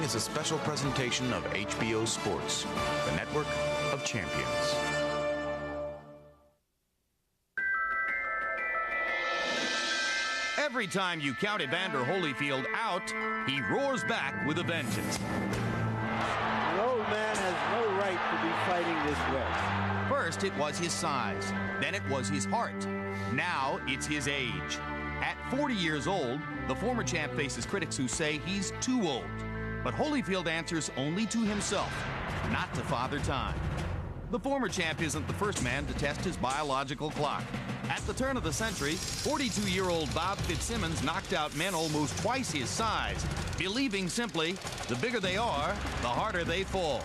is a special presentation of HBO Sports, the network of champions. Every time you count Evander Holyfield out, he roars back with a vengeance. An old man has no right to be fighting this way. First, it was his size. Then it was his heart. Now, it's his age. At 40 years old, the former champ faces critics who say he's too old. But Holyfield answers only to himself, not to Father Time. The former champ isn't the first man to test his biological clock. At the turn of the century, 42-year-old Bob Fitzsimmons knocked out men almost twice his size, believing simply, the bigger they are, the harder they fall.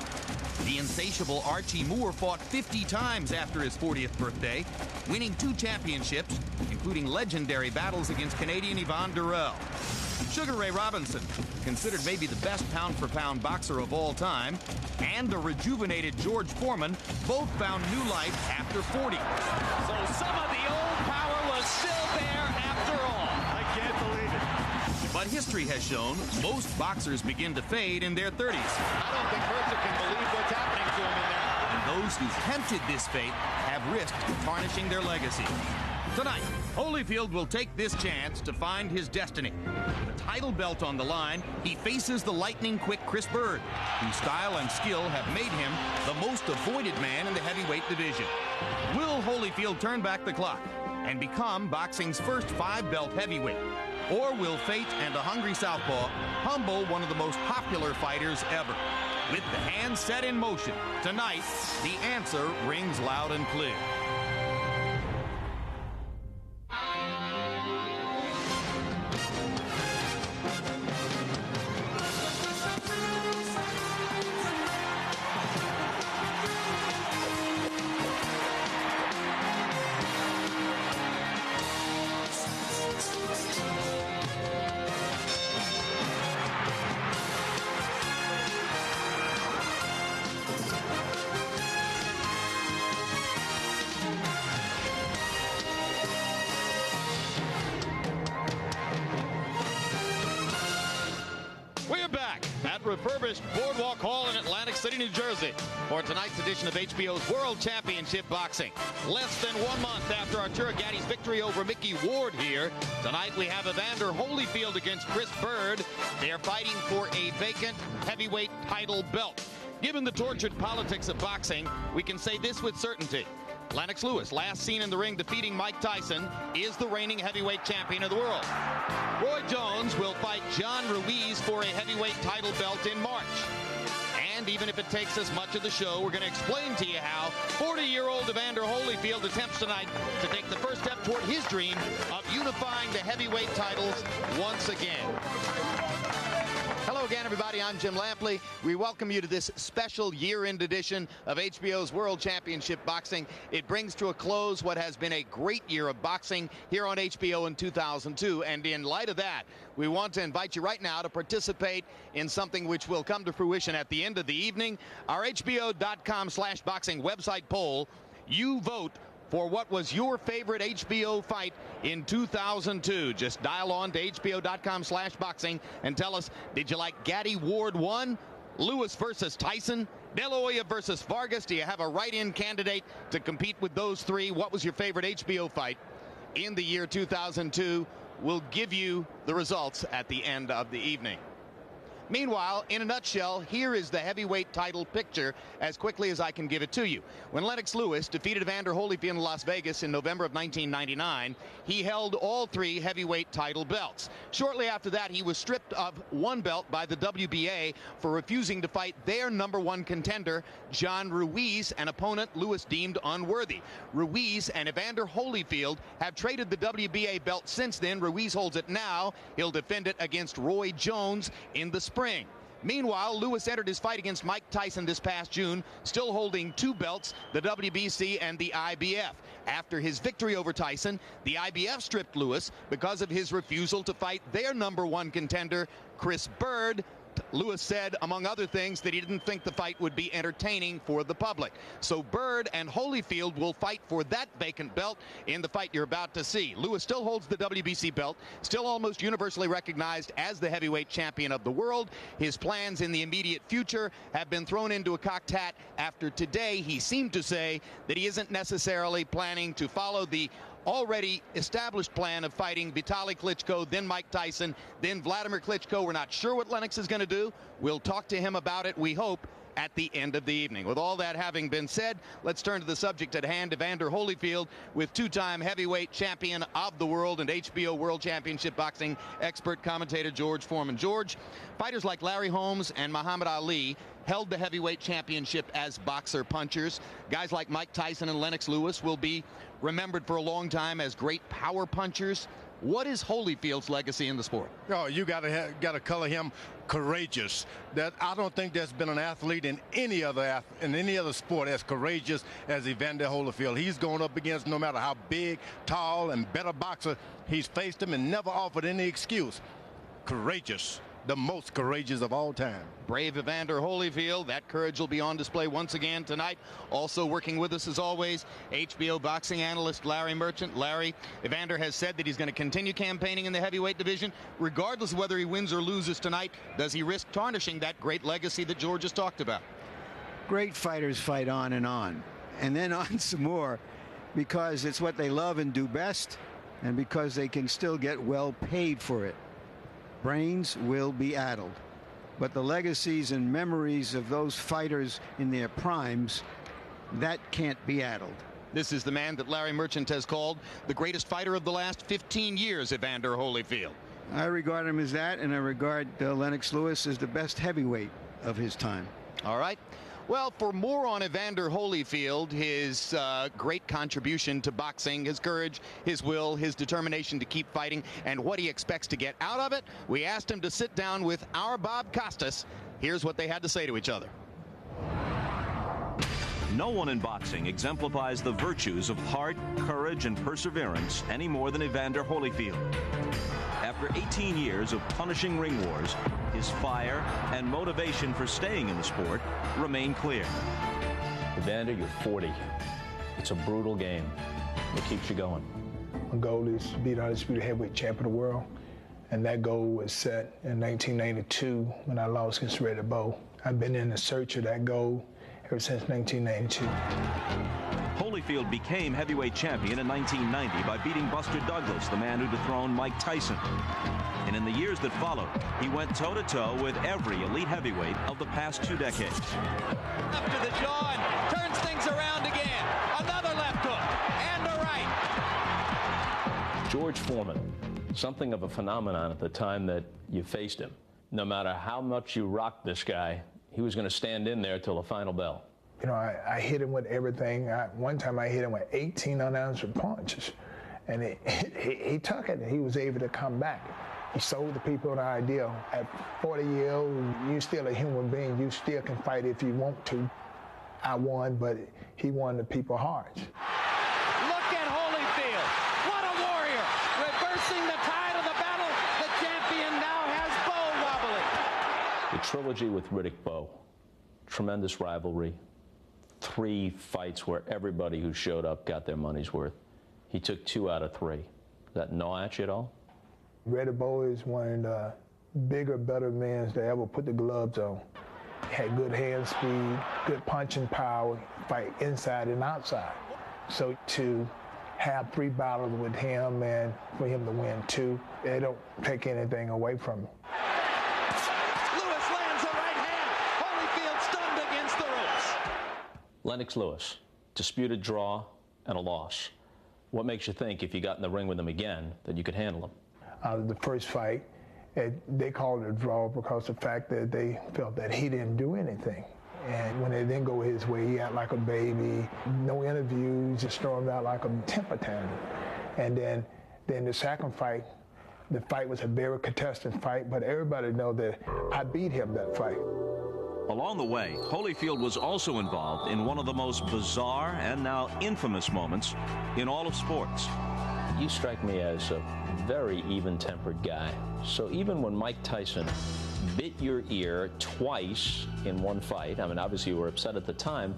The insatiable Archie Moore fought 50 times after his 40th birthday, winning 2 championships, including legendary battles against Canadian Evander Holyfield. Sugar Ray Robinson, considered maybe the best pound-for-pound boxer of all time, and the rejuvenated George Foreman both found new life after 40. So some of the old power was still there after all. I can't believe it. But history has shown most boxers begin to fade in their 30s. I don't think Mercer can believe what's happening to him in there. And those who tempted this fate have risked tarnishing their legacy. Tonight, Holyfield will take this chance to find his destiny. With a title belt on the line, he faces the lightning-quick Chris Byrd, whose style and skill have made him the most avoided man in the heavyweight division. Will Holyfield turn back the clock and become boxing's first 5-belt heavyweight? Or will fate and a hungry southpaw humble one of the most popular fighters ever? With the hands set in motion, tonight, the answer rings loud and clear. We're back at refurbished Boardwalk Hall in Atlantic City, New Jersey for tonight's edition of HBO's World Championship Boxing. Less than 1 month after Arturo Gatti's victory over Mickey Ward here, tonight we have Evander Holyfield against Chris Byrd. They are fighting for a vacant heavyweight title belt. Given the tortured politics of boxing, we can say this with certainty. Lennox Lewis, last seen in the ring defeating Mike Tyson, is the reigning heavyweight champion of the world. Roy Jones will fight John Ruiz for a heavyweight title belt in March. And even if it takes us much of the show, we're going to explain to you how 40-year-old Evander Holyfield attempts tonight to take the first step toward his dream of unifying the heavyweight titles once again. Hello again, everybody. I'm Jim Lampley. We welcome you to this special year-end edition of HBO's World Championship Boxing. It brings to a close what has been a great year of boxing here on HBO in 2002. And in light of that, we want to invite you right now to participate in something which will come to fruition at the end of the evening. Our HBO.com/boxing website poll. You vote for what was your favorite HBO fight in 2002. Just dial on to HBO.com/boxing and tell us, did you like Gatti Ward 1, Lewis versus Tyson, De La Hoya versus Vargas? Do you have a write-in candidate to compete with those three? What was your favorite HBO fight in the year 2002? We'll give you the results at the end of the evening. Meanwhile, in a nutshell, here is the heavyweight title picture as quickly as I can give it to you. When Lennox Lewis defeated Evander Holyfield in Las Vegas in November of 1999, he held all 3 heavyweight title belts. Shortly after that, he was stripped of 1 belt by the WBA for refusing to fight their #1 contender, John Ruiz, an opponent Lewis deemed unworthy. Ruiz and Evander Holyfield have traded the WBA belt since then. Ruiz holds it now. He'll defend it against Roy Jones in the spring. Meanwhile, Lewis entered his fight against Mike Tyson this past June, still holding 2 belts, the WBC and the IBF. After his victory over Tyson, the IBF stripped Lewis because of his refusal to fight their #1 contender, Chris Byrd. Lewis said, among other things, that he didn't think the fight would be entertaining for the public. So Byrd and Holyfield will fight for that vacant belt in the fight you're about to see. Lewis still holds the WBC belt, still almost universally recognized as the heavyweight champion of the world. His plans in the immediate future have been thrown into a cocked hat after today he seemed to say that he isn't necessarily planning to follow the already established plan of fighting Vitaly Klitschko, then Mike Tyson, then Vladimir Klitschko. We're not sure what Lennox is going to do. We'll talk to him about it, we hope, at the end of the evening. With all that having been said, let's turn to the subject at hand. Evander Holyfield, with two-time heavyweight champion of the world and HBO World Championship boxing expert commentator George Foreman. George, fighters like Larry Holmes and Muhammad Ali held the heavyweight championship as boxer-punchers. Guys like Mike Tyson and Lennox Lewis will be remembered for a long time as great power punchers. What is Holyfield's legacy in the sport? Oh, you got to color him courageous. That I don't think there's been an athlete in any other sport as courageous as Evander Holyfield. He's going up against, no matter how big, tall, and better boxer, he's faced him and never offered any excuse. Courageous. The most courageous of all time. Brave Evander Holyfield. That courage will be on display once again tonight. Also working with us, as always, HBO boxing analyst Larry Merchant. Larry, Evander has said that he's going to continue campaigning in the heavyweight division. Regardless of whether he wins or loses tonight, does he risk tarnishing that great legacy that George has talked about? Great fighters fight on, and then on some more, because it's what they love and do best, and because they can still get well paid for it. Brains will be addled, but the legacies and memories of those fighters in their primes, that can't be addled. This is the man that Larry Merchant has called the greatest fighter of the last 15 years, Evander Holyfield. I regard him as that, and I regard Lennox Lewis as the best heavyweight of his time. All right. Well, for more on Evander Holyfield, his great contribution to boxing, his courage, his will, his determination to keep fighting, and what he expects to get out of it, we asked him to sit down with our Bob Costas. Here's what they had to say to each other. No one in boxing exemplifies the virtues of heart, courage, and perseverance any more than Evander Holyfield. After 18 years of punishing ring wars, his fire and motivation for staying in the sport remain clear. Evander, you're 40. It's a brutal game. What keeps you going? My goal is to be the undisputed heavyweight champion of the world, and that goal was set in 1992 when I lost against Red Bull. I've been in the search of that goal ever since 1992. Holyfield became heavyweight champion in 1990 by beating Buster Douglas, the man who dethroned Mike Tyson. And in the years that followed, he went toe-to-toe with every elite heavyweight of the past 2 decades. Up to the jaw and turns things around again. Another left hook and a right. George Foreman, something of a phenomenon at the time that you faced him. No matter how much you rocked this guy, he was going to stand in there till the final bell. You know, I hit him with everything. One time I hit him with 18 unanswered punches, and he took it, and he was able to come back. He sold the people the idea. At 40 years old, you're still a human being. You still can fight if you want to. I won, but he won the people's hearts. Look at Holyfield. What a warrior. Reversing the tide of the battle. The champion now has Bo wobbling. The trilogy with Riddick Bowe, tremendous rivalry. 3 fights where everybody who showed up got their money's worth. He took 2 out of 3. Does that gnaw at you at all? Riddick Bowe is one of the bigger, better men that ever put the gloves on. He had good hand speed, good punching power, fight inside and outside. So to have 3 battles with him and for him to win 2, they don't take anything away from him. Lewis lands a right hand. Holyfield stunned against the ropes. Lennox Lewis, disputed draw and a loss. What makes you think if you got in the ring with him again that you could handle him? The first fight, they called it a draw because of the fact that they felt that he didn't do anything. And when it didn't go his way, he acted like a baby, no interviews, just stormed out like a temper tantrum. And then the second fight, the fight was a very contested fight, but everybody knows that I beat him that fight. Along the way, Holyfield was also involved in one of the most bizarre and now infamous moments in all of sports. You strike me as a very even-tempered guy. So even when Mike Tyson bit your ear twice in one fight. I mean, obviously you were upset at the time,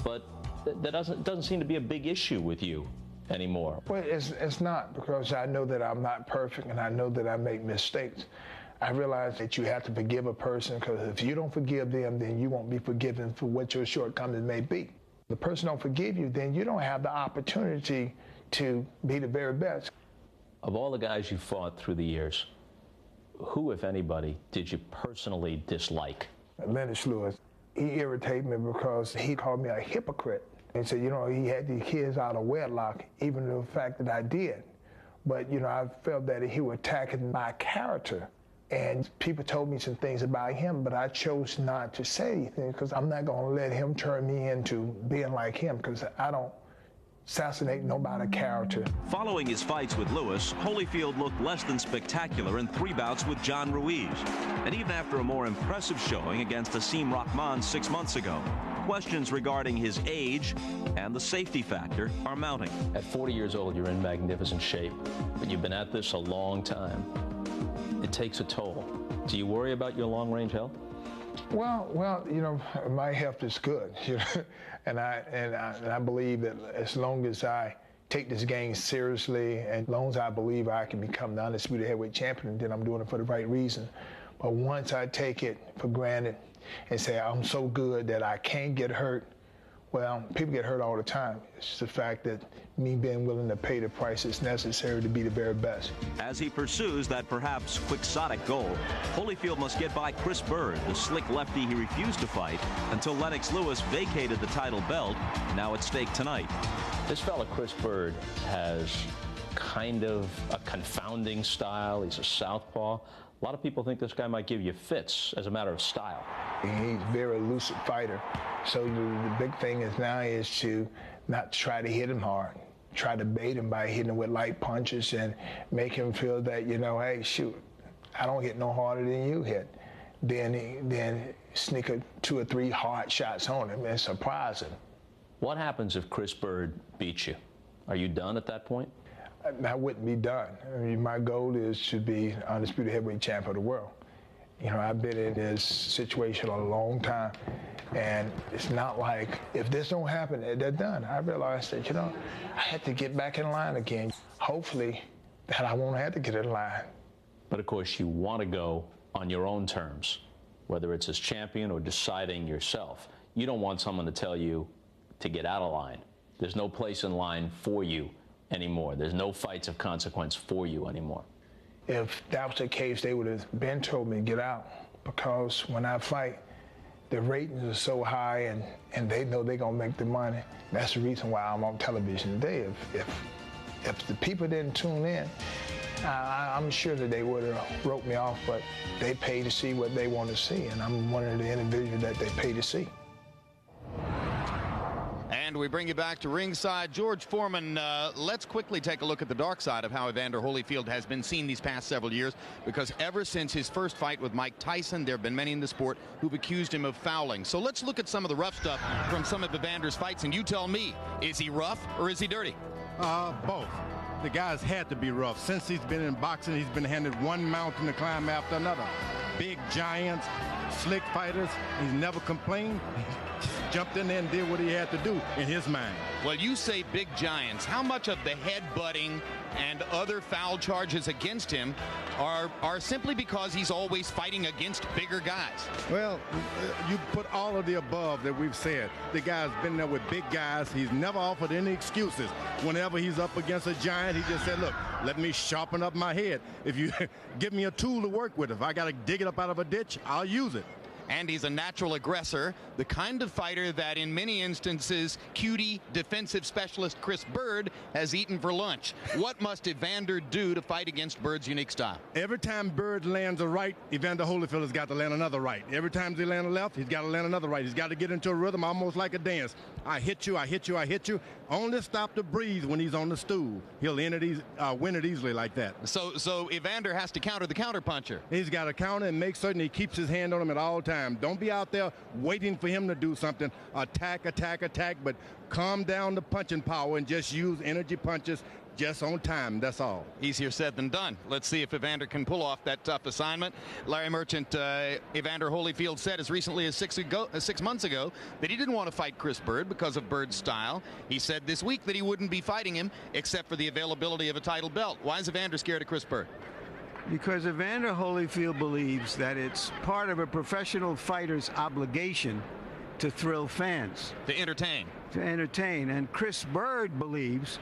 but that doesn't seem to be a big issue with you anymore. Well, it's not, because I know that I'm not perfect and I know that I make mistakes. I realize that you have to forgive a person, because if you don't forgive them, then you won't be forgiven for what your shortcomings may be. If the person don't forgive you, then you don't have the opportunity to be the very best. Of all the guys you fought through the years, who, if anybody, did you personally dislike? Lennox Lewis. He irritated me because he called me a hypocrite. He said, you know, he had these kids out of wedlock, even the fact that I did. But, you know, I felt that he was attacking my character. And people told me some things about him, but I chose not to say anything, because I'm not going to let him turn me into being like him, because I don't assassinate nobody's character. Following his fights with Lewis, Holyfield looked less than spectacular in 3 bouts with John Ruiz. And even after a more impressive showing against Asim Rahman 6 months ago, questions regarding his age and the safety factor are mounting. At 40 years old, you're in magnificent shape, but you've been at this a long time. It takes a toll. Do you worry about your long-range health? Well, you know, my health is good, you know, and I believe that as long as I take this game seriously, and as long as I believe I can become the undisputed heavyweight champion, then I'm doing it for the right reason. But once I take it for granted and say I'm so good that I can't get hurt, well, people get hurt all the time. It's just the fact that me being willing to pay the price that's necessary to be the very best. As he pursues that perhaps quixotic goal, Holyfield must get by Chris Byrd, the slick lefty he refused to fight until Lennox Lewis vacated the title belt, now at stake tonight. This fella, Chris Byrd, has kind of a confounding style. He's a southpaw. A lot of people think this guy might give you fits as a matter of style. He's a very elusive fighter. So the big thing is now is to not try to hit him hard. Try to bait him by hitting him with light punches and make him feel that, you know, hey, shoot, I don't hit no harder than you hit. Then sneak 2 or 3 hard shots on him and surprise him. What happens if Chris Byrd beats you? Are you done at that point? I wouldn't be done. I mean, my goal is to be undisputed heavyweight champion of the world. You know, I've been in this situation a long time, and it's not like if this don't happen, they're done. I realized that, you know, I had to get back in line again. Hopefully that I won't have to get in line. But of course, you want to go on your own terms, whether it's as champion or deciding yourself. You don't want someone to tell you to get out of line. There's no place in line for you anymore. There's no fights of consequence for you anymore. If that was the case, they would have been told me to get out, because when I fight, the ratings are so high and they know they're gonna make the money. That's the reason why I'm on television today. If the people didn't tune in, I'm sure that they would have wrote me off, but they pay to see what they want to see, and I'm one of the individuals that they pay to see. And we bring you back to ringside. George Foreman, let's quickly take a look at the dark side of how Evander Holyfield has been seen these past several years, because ever since his first fight with Mike Tyson, there have been many in the sport who've accused him of fouling. So let's look at some of the rough stuff from some of Evander's fights, and you tell me, is he rough or is he dirty? Both. The guy's had to be rough. Since he's been in boxing, he's been handed one mountain to climb after another. Big giants, slick fighters. He's never complained. Jumped in there and did what he had to do in his mind. Well, you say big giants. How much of the head-butting and other foul charges against him are simply because he's always fighting against bigger guys? Well, you put all of the above that we've said. The guy's been there with big guys. He's never offered any excuses. Whenever he's up against a giant, he just said, look, let me sharpen up my head. If you give me a tool to work with, if I got to dig it up out of a ditch, I'll use it. And he's a natural aggressor, the kind of fighter that in many instances cutie defensive specialist Chris Byrd has eaten for lunch. What must Evander do to fight against Byrd's unique style? Every time Byrd lands a right, Evander Holyfield has got to land another right. Every time he lands a left, he's got to land another right. He's got to get into a rhythm almost like a dance. I hit you, I hit you, I hit you. Only stop to breathe when he's on the stool. He'll win it easily like that. So Evander has to counter the counterpuncher. He's got to counter and make certain he keeps his hand on him at all times. Don't be out there waiting for him to do something. Attack, attack, attack, but calm down the punching power and just use energy punches. just on time. That's all. Easier said than done. Let's see if Evander can pull off that tough assignment. Larry Merchant, Evander Holyfield said as recently as 6 months ago that he didn't want to fight Chris Byrd because of Byrd's style. He said this week that he wouldn't be fighting him except for the availability of a title belt. Why is Evander scared of Chris Byrd? Because Evander Holyfield believes that it's part of a professional fighter's obligation to thrill fans. To entertain. To entertain. And Chris Byrd believes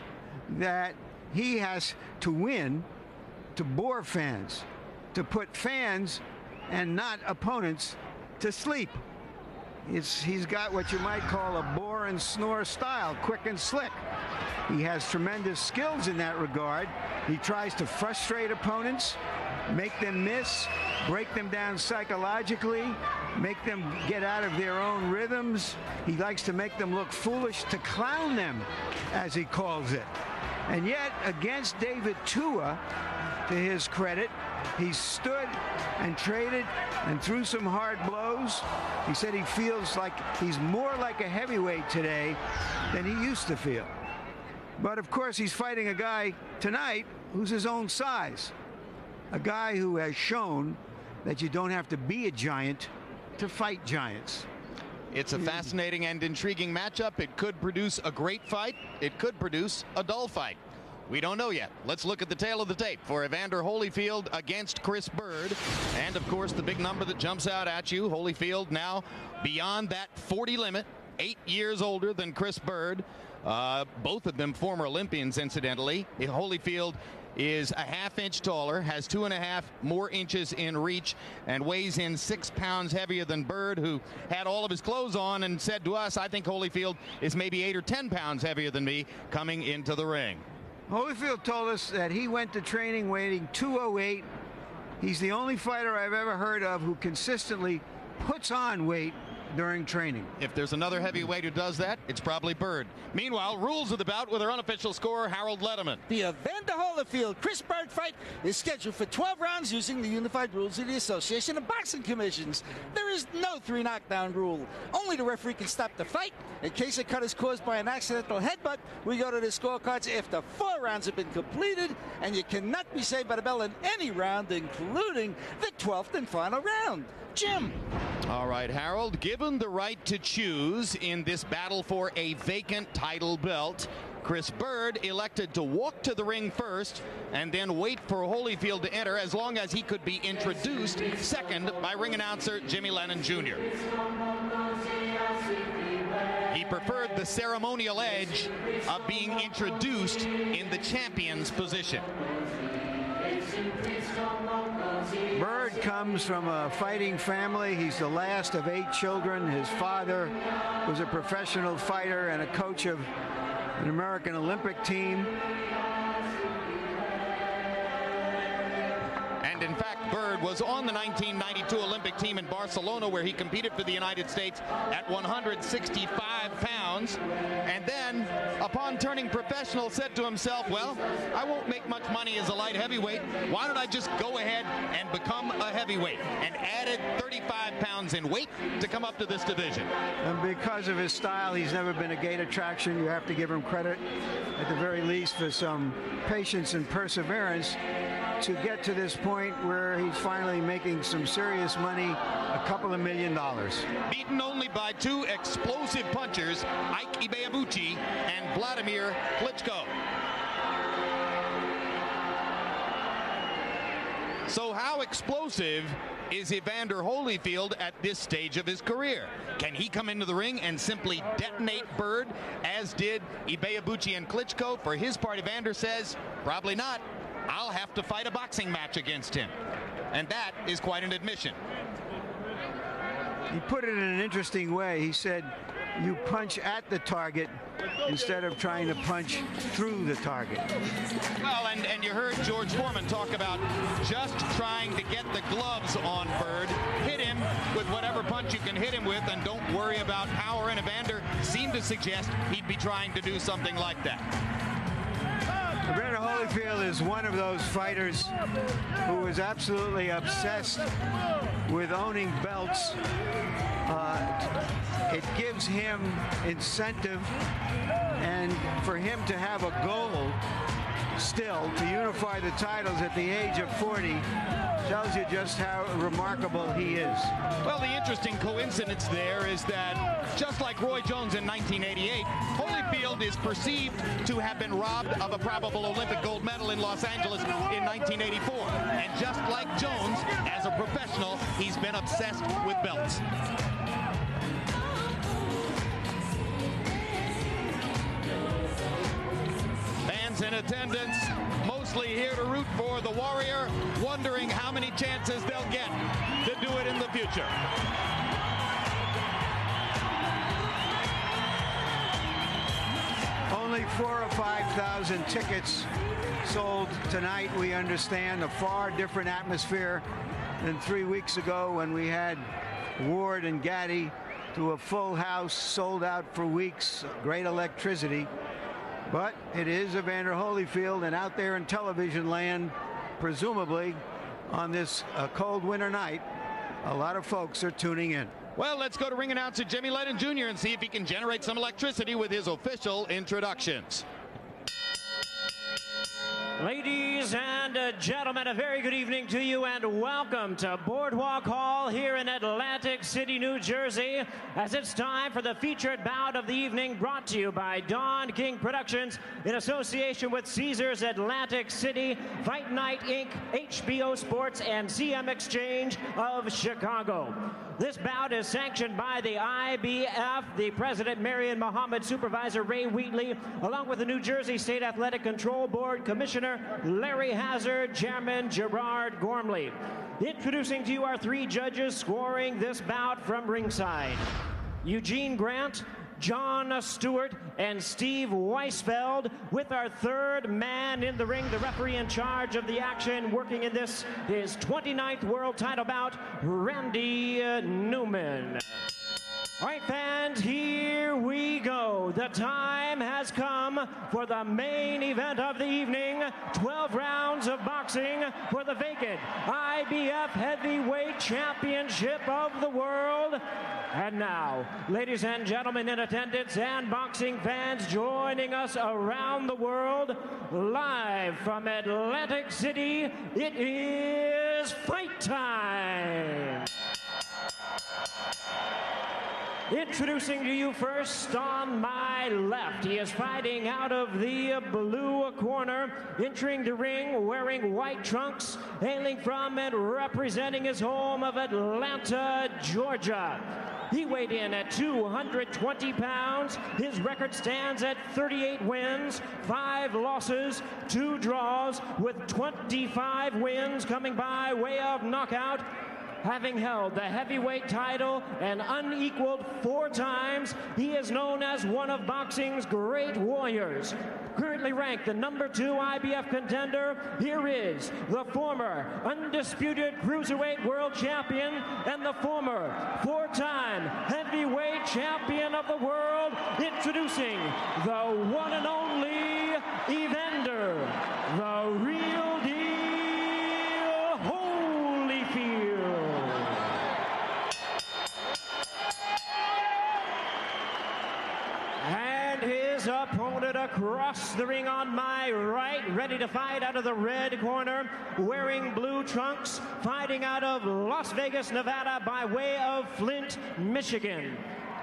that he has to win to bore fans, to put fans and not opponents to sleep. He's got what you might call a bore and snore style, quick and slick. He has tremendous skills in that regard. He tries to frustrate opponents, make them miss, break them down psychologically, make them get out of their own rhythms. He likes to make them look foolish, to clown them, as he calls it. And yet, against David Tua, to his credit, he stood and traded and threw some hard blows. He said he feels like he's more like a heavyweight today than he used to feel. But of course, he's fighting a guy tonight who's his own size. A guy who has shown that you don't have to be a giant to fight giants. It's a fascinating and intriguing matchup. It could produce a great fight. It could produce a dull fight. We don't know yet. Let's look at the tail of the tape for Evander Holyfield against Chris Byrd. And, of course, the big number that jumps out at you, Holyfield now beyond that 40 limit, 8 years older than Chris Byrd. Both of them former Olympians, incidentally. Holyfield is a half-inch taller, has 2.5 more inches in reach, and weighs in 6 pounds heavier than Byrd, who had all of his clothes on and said to us, I think Holyfield is maybe 8 or 10 pounds heavier than me coming into the ring. Holyfield told us that he went to training weighing 208. He's the only fighter I've ever heard of who consistently puts on weight during training. If there's another heavyweight who does that, it's probably Byrd. Meanwhile, rules of the bout with our unofficial scorer, Harold Letterman. The Evander Holyfield-Chris Byrd fight is scheduled for 12 rounds using the unified rules of the Association of Boxing Commissions. There is no 3 knockdown rule. Only the referee can stop the fight. In case a cut is caused by an accidental headbutt, we go to the scorecards after 4 rounds have been completed, and you cannot be saved by the bell in any round, including the 12th and final round. Jim. All right, Harold, given the right to choose in this battle for a vacant title belt, Chris Byrd elected to walk to the ring first and then wait for Holyfield to enter as long as he could be introduced second by ring announcer Jimmy Lennon Jr. He preferred the ceremonial edge of being introduced in the champion's position. Byrd comes from a fighting family. He's the last of 8 children. His father was a professional fighter and a coach of an American Olympic team. And in fact, Byrd was on the 1992 Olympic team in Barcelona, where he competed for the United States at 165 pounds. And then, upon turning professional, said to himself, well, I won't make much money as a light heavyweight. Why don't I just go ahead and become a heavyweight? And added 35 pounds in weight to come up to this division. And because of his style, he's never been a gate attraction. You have to give him credit, at the very least, for some patience and perseverance to get to this point where he's finally making some serious money, a couple of $1 million. Beaten only by 2 explosive punchers, Ike Ibeabuchi and Vladimir Klitschko. So how explosive is Evander Holyfield at this stage of his career? Can he come into the ring and simply detonate Byrd, as did Ibeabuchi and Klitschko? For his part, Evander says, probably not. I'll have to fight a boxing match against him. And that is quite an admission. He put it in an interesting way. He said, you punch at the target instead of trying to punch through the target. Well, and you heard George Foreman talk about just trying to get the gloves on Byrd, hit him with whatever punch you can hit him with, and don't worry about power. And Evander seemed to suggest he'd be trying to do something like that. Evander Holyfield is one of those fighters who is absolutely obsessed with owning belts. It gives him incentive, and for him to have a goal still to unify the titles at the age of 40 tells you just how remarkable he is. Well, the interesting coincidence there is that just like Roy Jones in 1988, Holyfield is perceived to have been robbed of a probable Olympic gold medal in Los Angeles in 1984. And just like Jones, as a professional, he's been obsessed with belts. Fans in attendance, mostly here to root for the Warrior, wondering how many chances they'll get to do it in the future. Only 4,000 or 5,000 tickets sold tonight. We understand a far different atmosphere than 3 weeks ago when we had Ward and Gaddy to a full house, sold out for weeks, great electricity. But it is Evander Holyfield, and out there in television land, presumably on this cold winter night, a lot of folks are tuning in. Well, let's go to ring announcer Jimmy Lennon Jr. and see if he can generate some electricity with his official introductions. Ladies and gentlemen, a very good evening to you and welcome to Boardwalk Hall here in Atlantic City, New Jersey, as it's time for the featured bout of the evening, brought to you by Don King Productions in association with Caesars Atlantic City, Fight Night Inc., HBO Sports, and CM Exchange of Chicago. This bout is sanctioned by the IBF, the President Marion Muhammad, Supervisor Ray Wheatley, along with the New Jersey State Athletic Control Board Commissioner Larry Hazard, Chairman Gerard Gormley. Introducing to you our three judges scoring this bout from ringside: Eugene Grant, John Stewart, and Steve Weisfeld, with our third man in the ring, the referee in charge of the action, working in this, his 29th world title bout, Randy Newman. All right, fans, here we go. The time has come for the main event of the evening. 12 rounds of boxing for the vacant IBF Heavyweight Championship of the world. And now, ladies and gentlemen in attendance and boxing fans joining us around the world, live from Atlantic City, it is fight time. Introducing to you first on my left, he is fighting out of the blue corner, entering the ring wearing white trunks, hailing from and representing his home of Atlanta, Georgia. He weighed in at 220 pounds. His record stands at 38 wins, 5 losses, 2 draws, with 25 wins coming by way of knockout. Having held the heavyweight title and unequaled 4 times, he is known as one of boxing's great warriors. Currently ranked the #2 IBF contender, here is the former undisputed cruiserweight world champion and the former 4-time heavyweight champion of the world, introducing the one and only Evander, the real deal Holyfield. And his opponent across the ring on my right, ready to fight out of the red corner, wearing blue trunks, fighting out of Las Vegas, Nevada, by way of Flint, Michigan.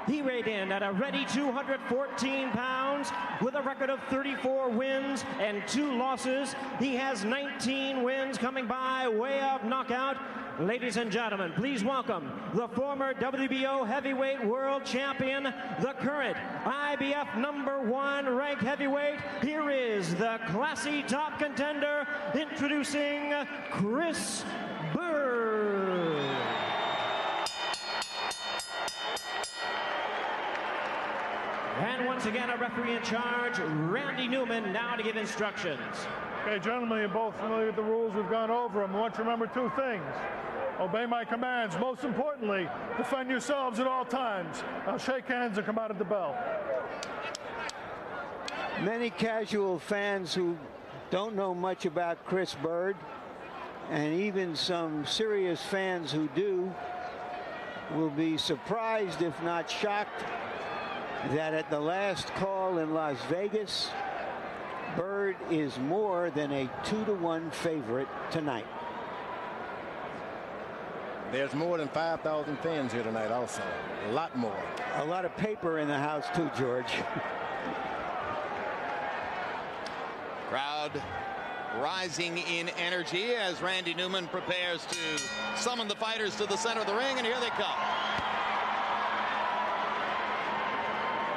He weighed in at a ready 214 pounds with a record of 34 wins and 2 losses. He has 19 wins coming by way of knockout. Ladies and gentlemen, please welcome the former WBO heavyweight world champion, the current IBF #1 ranked heavyweight. Here is the classy top contender, introducing Chris Byrd. And once again, a referee in charge, Randy Newman, now to give instructions. Okay, gentlemen, you're both familiar with the rules. We've gone over them. I want you to remember 2 things. Obey my commands. Most importantly, defend yourselves at all times. Now shake hands and come out of the bell. Many casual fans who don't know much about Chris Byrd, and even some serious fans who do, will be surprised, if not shocked, that at the last call in Las Vegas, Byrd is more than a 2-to-1 favorite tonight. There's more than 5,000 fans here tonight also. A lot more. A lot of paper in the house too, George. Crowd rising in energy as Randy Newman prepares to summon the fighters to the center of the ring, and here they come.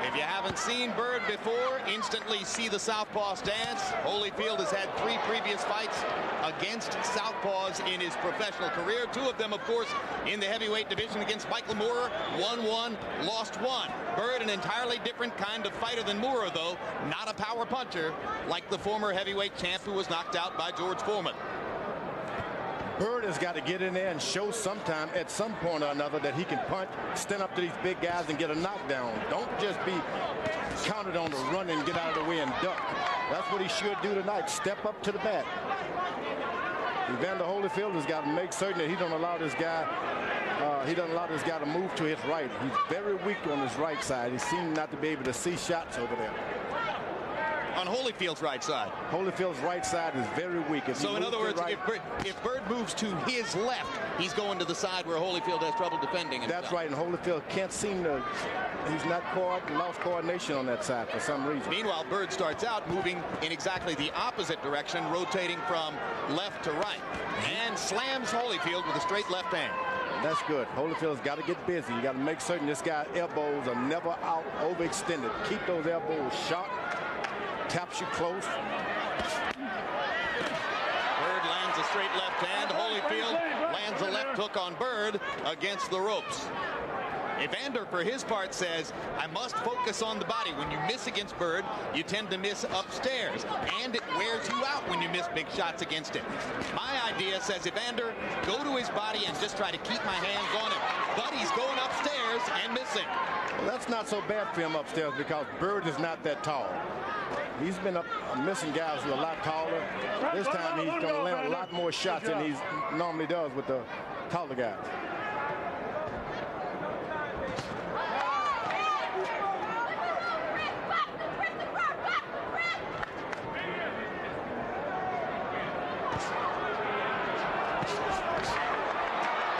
If you haven't seen Byrd before, instantly see the southpaw stance. Holyfield has had 3 previous fights against southpaws in his professional career. 2 of them, of course, in the heavyweight division against Michael Moorer. Won 1, lost 1. Byrd, an entirely different kind of fighter than Moorer, though. Not a power puncher like the former heavyweight champ who was knocked out by George Foreman. Byrd has got to get in there and show sometime at some point or another that he can punch, stand up to these big guys and get a knockdown. Don't just be counted on to run and get out of the way and duck. That's what he should do tonight. Step up to the bat. Evander Holyfield has got to make certain that he don't allow this guy to move to his right. He's very weak on his right side. He seems not to be able to see shots over there. On Holyfield's right side. Holyfield's right side is very weak. So in other words, if Byrd moves to his left, he's going to the side where Holyfield has trouble defending himself. That's right, and Holyfield can't seem to, he's not lost coordination on that side for some reason. Meanwhile, Byrd starts out moving in exactly the opposite direction, rotating from left to right, and slams Holyfield with a straight left hand. That's good. Holyfield's got to get busy. You got to make certain this guy's elbows are never out overextended. Keep those elbows sharp. Taps you close. Byrd lands a straight left hand. Holyfield lands a left hook on Byrd against the ropes. Evander, for his part, says, I must focus on the body. When you miss against Byrd, you tend to miss upstairs, and it wears you out when you miss big shots against him. My idea, says Evander, go to his body and just try to keep my hands on him. But he's going upstairs and missing. Well, that's not so bad for him upstairs because Byrd is not that tall. He's been missing guys who are a lot taller. This time he's going to land a lot more shots than he normally does with the taller guys.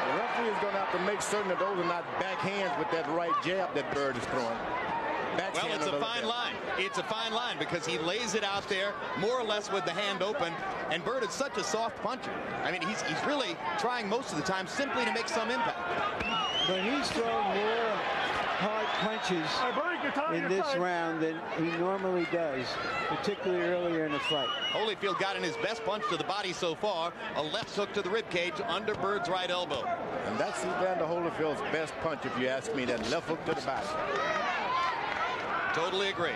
The referee is going to have to make certain that those are not backhands with that right jab that Byrd is throwing. Well, it's a fine line. It's a fine line because he lays it out there more or less with the hand open, and Byrd is such a soft puncher. I mean, he's really trying most of the time simply to make some impact. But he's thrown more hard punches in this round than he normally does, particularly earlier in the fight. Holyfield got in his best punch to the body so far, a left hook to the ribcage under Byrd's right elbow. And that's Evander Holyfield's best punch, if you ask me, that left hook to the body. Totally agree.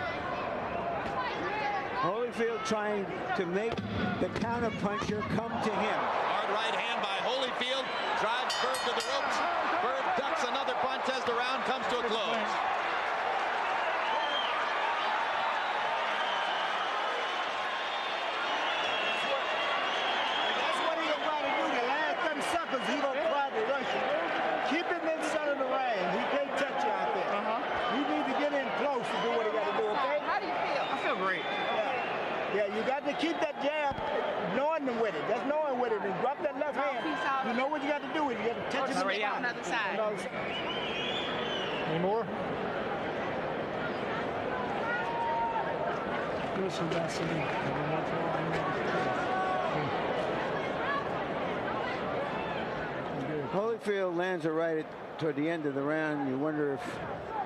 Holyfield trying to make the counter puncher come to him. Hard right hand by Holyfield. Drives Byrd to the ropes. Byrd ducks another punch as the round comes to a close. That's what he's going to do. The last them suckers, he going to try to rush you. Keep him inside of the ring. He can't touch you out there. You need to get in close to do what he got to do, okay? How do you feel? I feel great. Yeah, you got to keep that jab, knowing them with it. Just knowing with it. And drop that left hand. You know what you got to do. You got to touch him on the other side. Any more? Holyfield lands it right toward the end of the round. You wonder if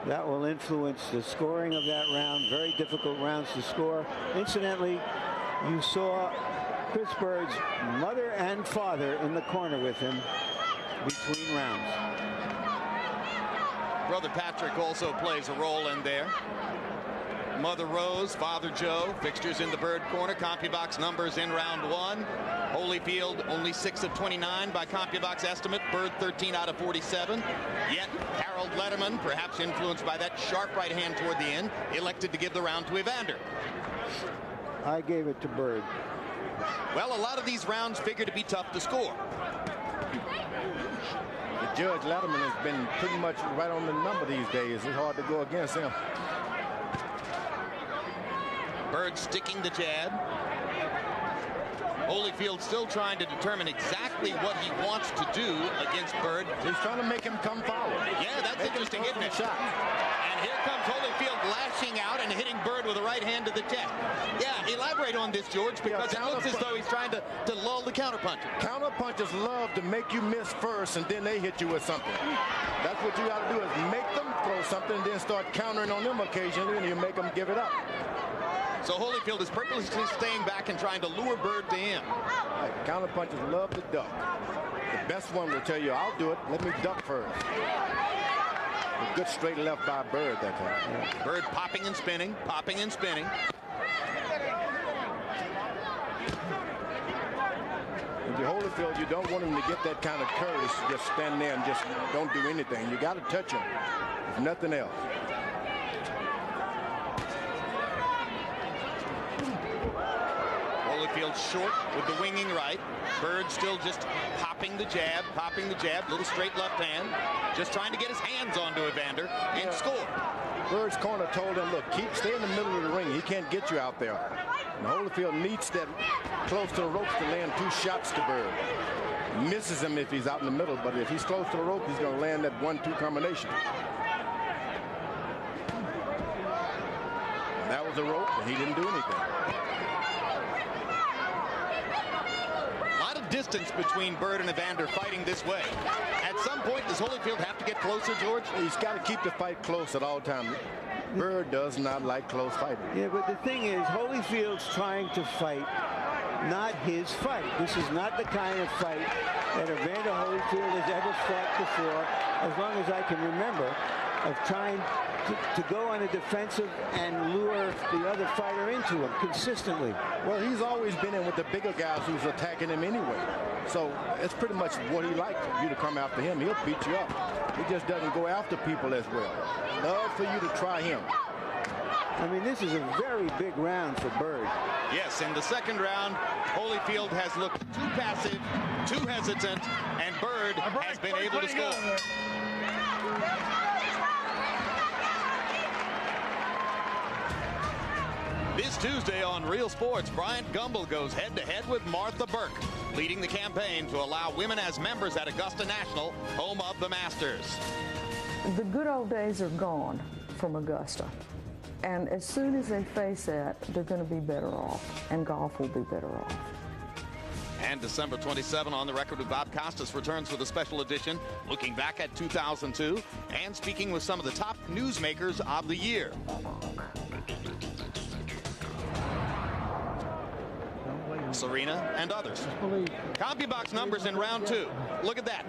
that will influence the scoring of that round. Very difficult rounds to score. Incidentally, you saw Chris Byrd's mother and father in the corner with him between rounds. Brother Patrick also plays a role in there. Mother Rose, Father Joe, fixtures in the Byrd corner. CompuBox numbers in round 1. Holyfield only 6 of 29 by CompuBox estimate. Byrd 13 out of 47. Yet Harold Letterman, perhaps influenced by that sharp right hand toward the end, elected to give the round to Evander. I gave it to Byrd. Well, a lot of these rounds figure to be tough to score. The judge Letterman has been pretty much right on the number these days. It's hard to go against him. Byrd sticking the jab. Holyfield still trying to determine exactly what he wants to do against Byrd. He's trying to make him come forward. Yeah, that's interesting, isn't it? Shot. And here comes Holyfield lashing out and hitting Byrd with the right hand to the chest. Yeah, elaborate on this, George, because it looks as though he's trying to lull the counterpuncher. Counterpunchers love to make you miss first, and then they hit you with something. That's what you got to do, is make them throw something, and then start countering on them occasionally, and you make them give it up. So Holyfield is purposely staying back and trying to lure Byrd to him. Right, counterpunchers love to duck. The best one will tell you, I'll do it. Let me duck first. A good straight left by Byrd that time. Yeah. Byrd popping and spinning, popping and spinning. If you Holyfield, you don't want him to get that kind of courage, just stand there and just don't do anything. You got to touch him, if nothing else. Holyfield short with the winging right. Byrd still just popping the jab, little straight left hand, just trying to get his hands onto Evander and score. Byrd's corner told him, look, stay in the middle of the ring. He can't get you out there. And Holyfield needs that close to the ropes to land 2 shots to Byrd. Misses him if he's out in the middle, but if he's close to the rope, he's going to land that 1-2 combination. That was a rope, and he didn't do anything. Distance between Byrd and Evander fighting this way. At some point, does Holyfield have to get closer, George? He's got to keep the fight close at all times. Byrd does not like close fighting. Yeah, but the thing is, Holyfield's trying to fight not his fight. This is not the kind of fight that Evander Holyfield has ever fought before, as long as I can remember, of trying to go on a defensive and lure the other fighter into him consistently. Well, he's always been in with the bigger guys who's attacking him anyway. So it's pretty much what he likes, you to come after him. He'll beat you up. He just doesn't go after people as well. Love for you to try him. I mean, this is a very big round for Byrd. Yes, in the second round, Holyfield has looked too passive, too hesitant, and Byrd has been able to score. This Tuesday on Real Sports, Bryant Gumbel goes head-to-head with Martha Burke, leading the campaign to allow women as members at Augusta National, home of the Masters. The good old days are gone from Augusta. And as soon as they face that, they're going to be better off, and golf will be better off. And December 27 on the record with Bob Costas returns with a special edition, looking back at 2002 and speaking with some of the top newsmakers of the year. Serena and others. CompuBox numbers in round 2. Look at that.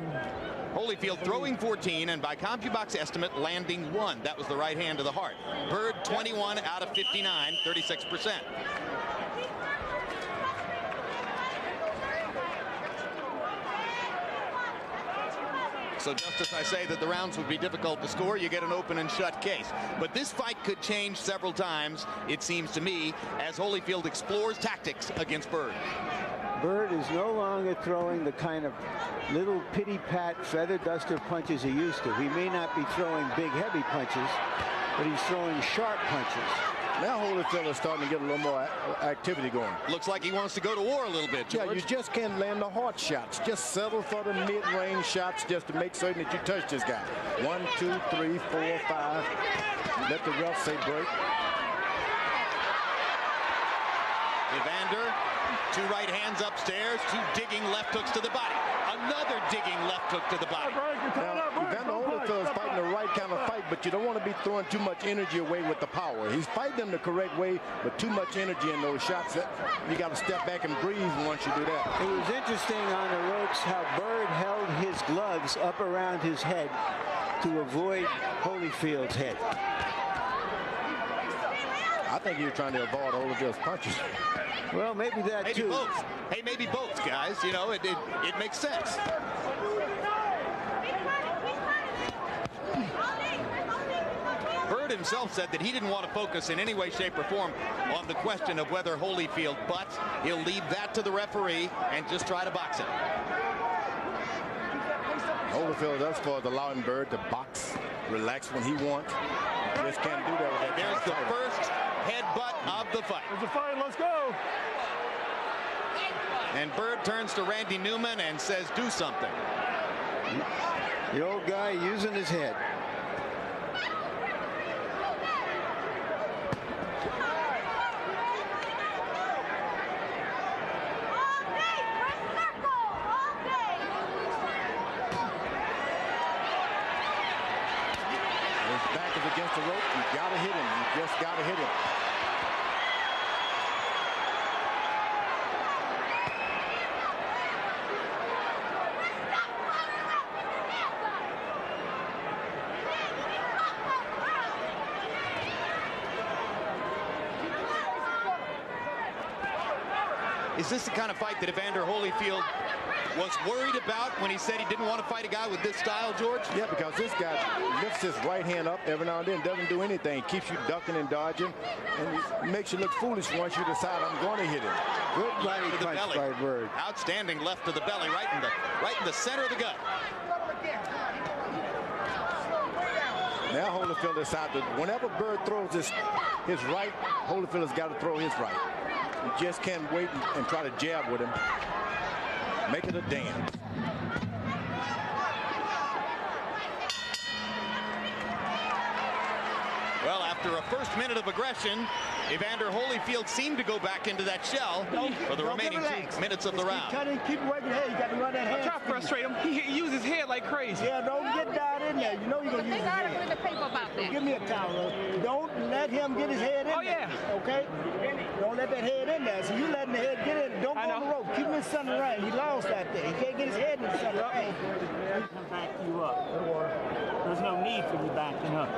Holyfield throwing 14, and by CompuBox estimate, landing 1. That was the right hand to the heart. Byrd 21 out of 59, 36%. So just as I say that the rounds would be difficult to score, you get an open and shut case. But this fight could change several times, it seems to me, as Holyfield explores tactics against Byrd. Byrd is no longer throwing the kind of little pity-pat feather duster punches he used to. He may not be throwing big, heavy punches, but he's throwing sharp punches. Now Holyfield is starting to get a little more activity going. Looks like he wants to go to war a little bit, George. Yeah, you just can't land the hard shots. Just settle for the mid-range shots just to make certain that you touch this guy. 1, 2, 3, 4, 5. Let the ref say break. Evander, 2 right hands upstairs, 2 digging left hooks to the body. Another digging left hook to the body. Now, Evander Holyfield is fighting the right kind of fight, but you don't want to be throwing too much energy away with the power. He's fighting them the correct way, but too much energy in those shots. You got to step back and breathe once you do that. It was interesting on the ropes how Byrd held his gloves up around his head to avoid Holyfield's head. I think he was trying to avoid Holyfield's punches. Well, maybe that maybe too. Both. Hey, maybe both, guys. You know, it makes sense. Byrd himself said that he didn't want to focus in any way, shape, or form on the question of whether Holyfield butts. He'll leave that to the referee and just try to box it. Holyfield, as far as allowing Byrd to box, relax when he wants. Just can't do that with that. There's the first headbutt of the fight. There's a fight. Let's go. And Byrd turns to Randy Newman and says, do something. The old guy using his head. His back is against the rope. You got to hit him. You just got to hit him. Is this the kind of fight that Evander Holyfield was worried about when he said he didn't want to fight a guy with this style, George? Yeah, because this guy lifts his right hand up every now and then, doesn't do anything, keeps you ducking and dodging, and makes you look foolish once you decide I'm going to hit him. Good body punch by Byrd. Outstanding left to the belly, right in the center of the gut. Now Holyfield decides that whenever Byrd throws his right, Holyfield has got to throw his right. You just can't wait and try to jab with him. Make it a dance. Well, after a first minute of aggression, Evander Holyfield seemed to go back into that shell for the remaining 2 minutes of the round. Keep working the head. You got to run that head. Try to frustrate him. He uses his head like crazy. Yeah, don't get down in there. You know you're going to use his head. The paper about that. Give me a towel. Don't let him get his head in there. Okay? Don't let that head in there. So you letting the head get in. Don't go on the rope. Keep him in the center ring. He lost that day. He can't get his head in the center ring. He can back you up. There's no need for you backing up.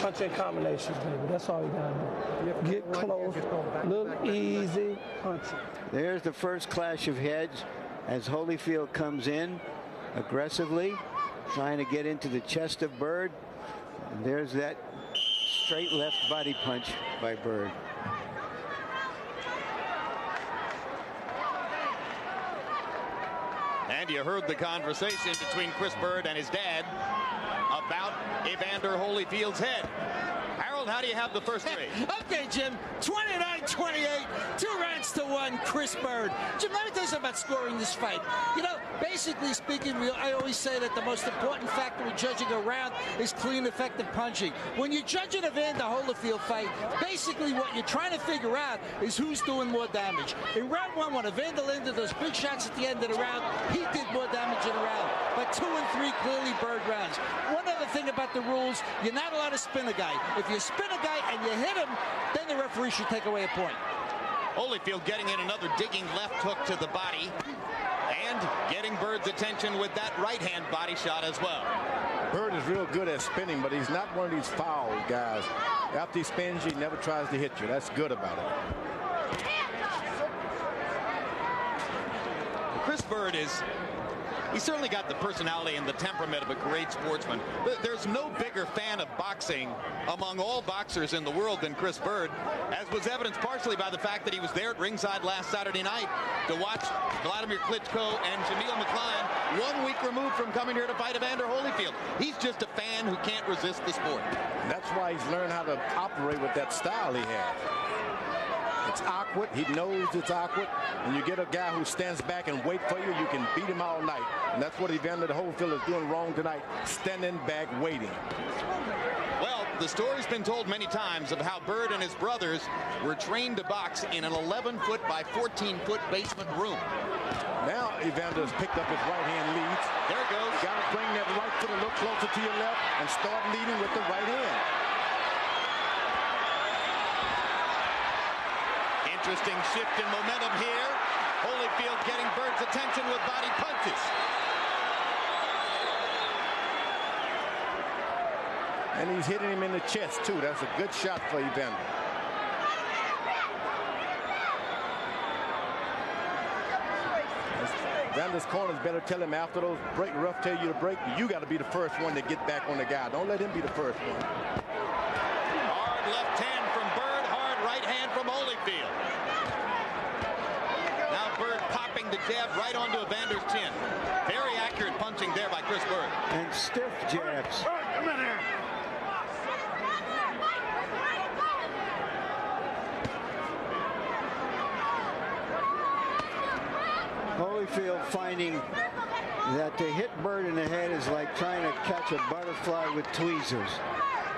Punching combinations, baby. That's all you gotta do. Get close, little easy punching. There's the first clash of heads as Holyfield comes in aggressively, trying to get into the chest of Byrd. And there's that straight left body punch by Byrd. And you heard the conversation between Chris Byrd and his dad about Evander Holyfield's head. Harold, how do you have the first three? Okay, Jim, 29-28, 2-1, Chris Byrd. Jim, let me tell you something about scoring this fight. You know, basically speaking, I always say that the most important factor in judging a round is clean, effective punching. When you're judging a Evander Holyfield fight, basically what you're trying to figure out is who's doing more damage. In round one, when Evander landed those big shots at the end of the round, he did more damage in a round. But 2 and 3 clearly Byrd rounds. One other thing about the rules, you're not allowed to spin a guy. If you spin a guy and you hit him, then the referee should take away a point. Holyfield getting in another digging left hook to the body and getting Byrd's attention with that right-hand body shot as well. Byrd is real good at spinning, but he's not one of these foul guys. After he spins, he never tries to hit you. That's good about it. Chris Byrd he's certainly got the personality and the temperament of a great sportsman. There's no bigger fan of boxing among all boxers in the world than Chris Byrd, as was evidenced partially by the fact that he was there at ringside last Saturday night to watch Vladimir Klitschko and Jamil McLean 1 week removed from coming here to fight Evander Holyfield. He's just a fan who can't resist the sport. That's why he's learned how to operate with that style he has. It's awkward. He knows it's awkward. And you get a guy who stands back and wait for you, you can beat him all night. And that's what Evander Holyfield is doing wrong tonight, standing back waiting. Well, the story's been told many times of how Byrd and his brothers were trained to box in an 11-foot by 14-foot basement room. Now Evander's picked up his right hand leads. There it goes. You got to bring that right foot a little closer to your left and start leading with the right hand. Interesting shift in momentum here. Holyfield getting Byrd's attention with body punches. And he's hitting him in the chest, too. That's a good shot for Evander. Evander's corners better tell him after those rough tell you to break, you got to be the first one to get back on the guy. Don't let him be the first one. Hard left hand from Byrd, hard right hand from Holyfield. Now Byrd popping the jab right onto Evander's chin. Very accurate punching there by Chris Byrd. And stiff jabs. Come in here. Holyfield finding that to hit Byrd in the head is like trying to catch a butterfly with tweezers.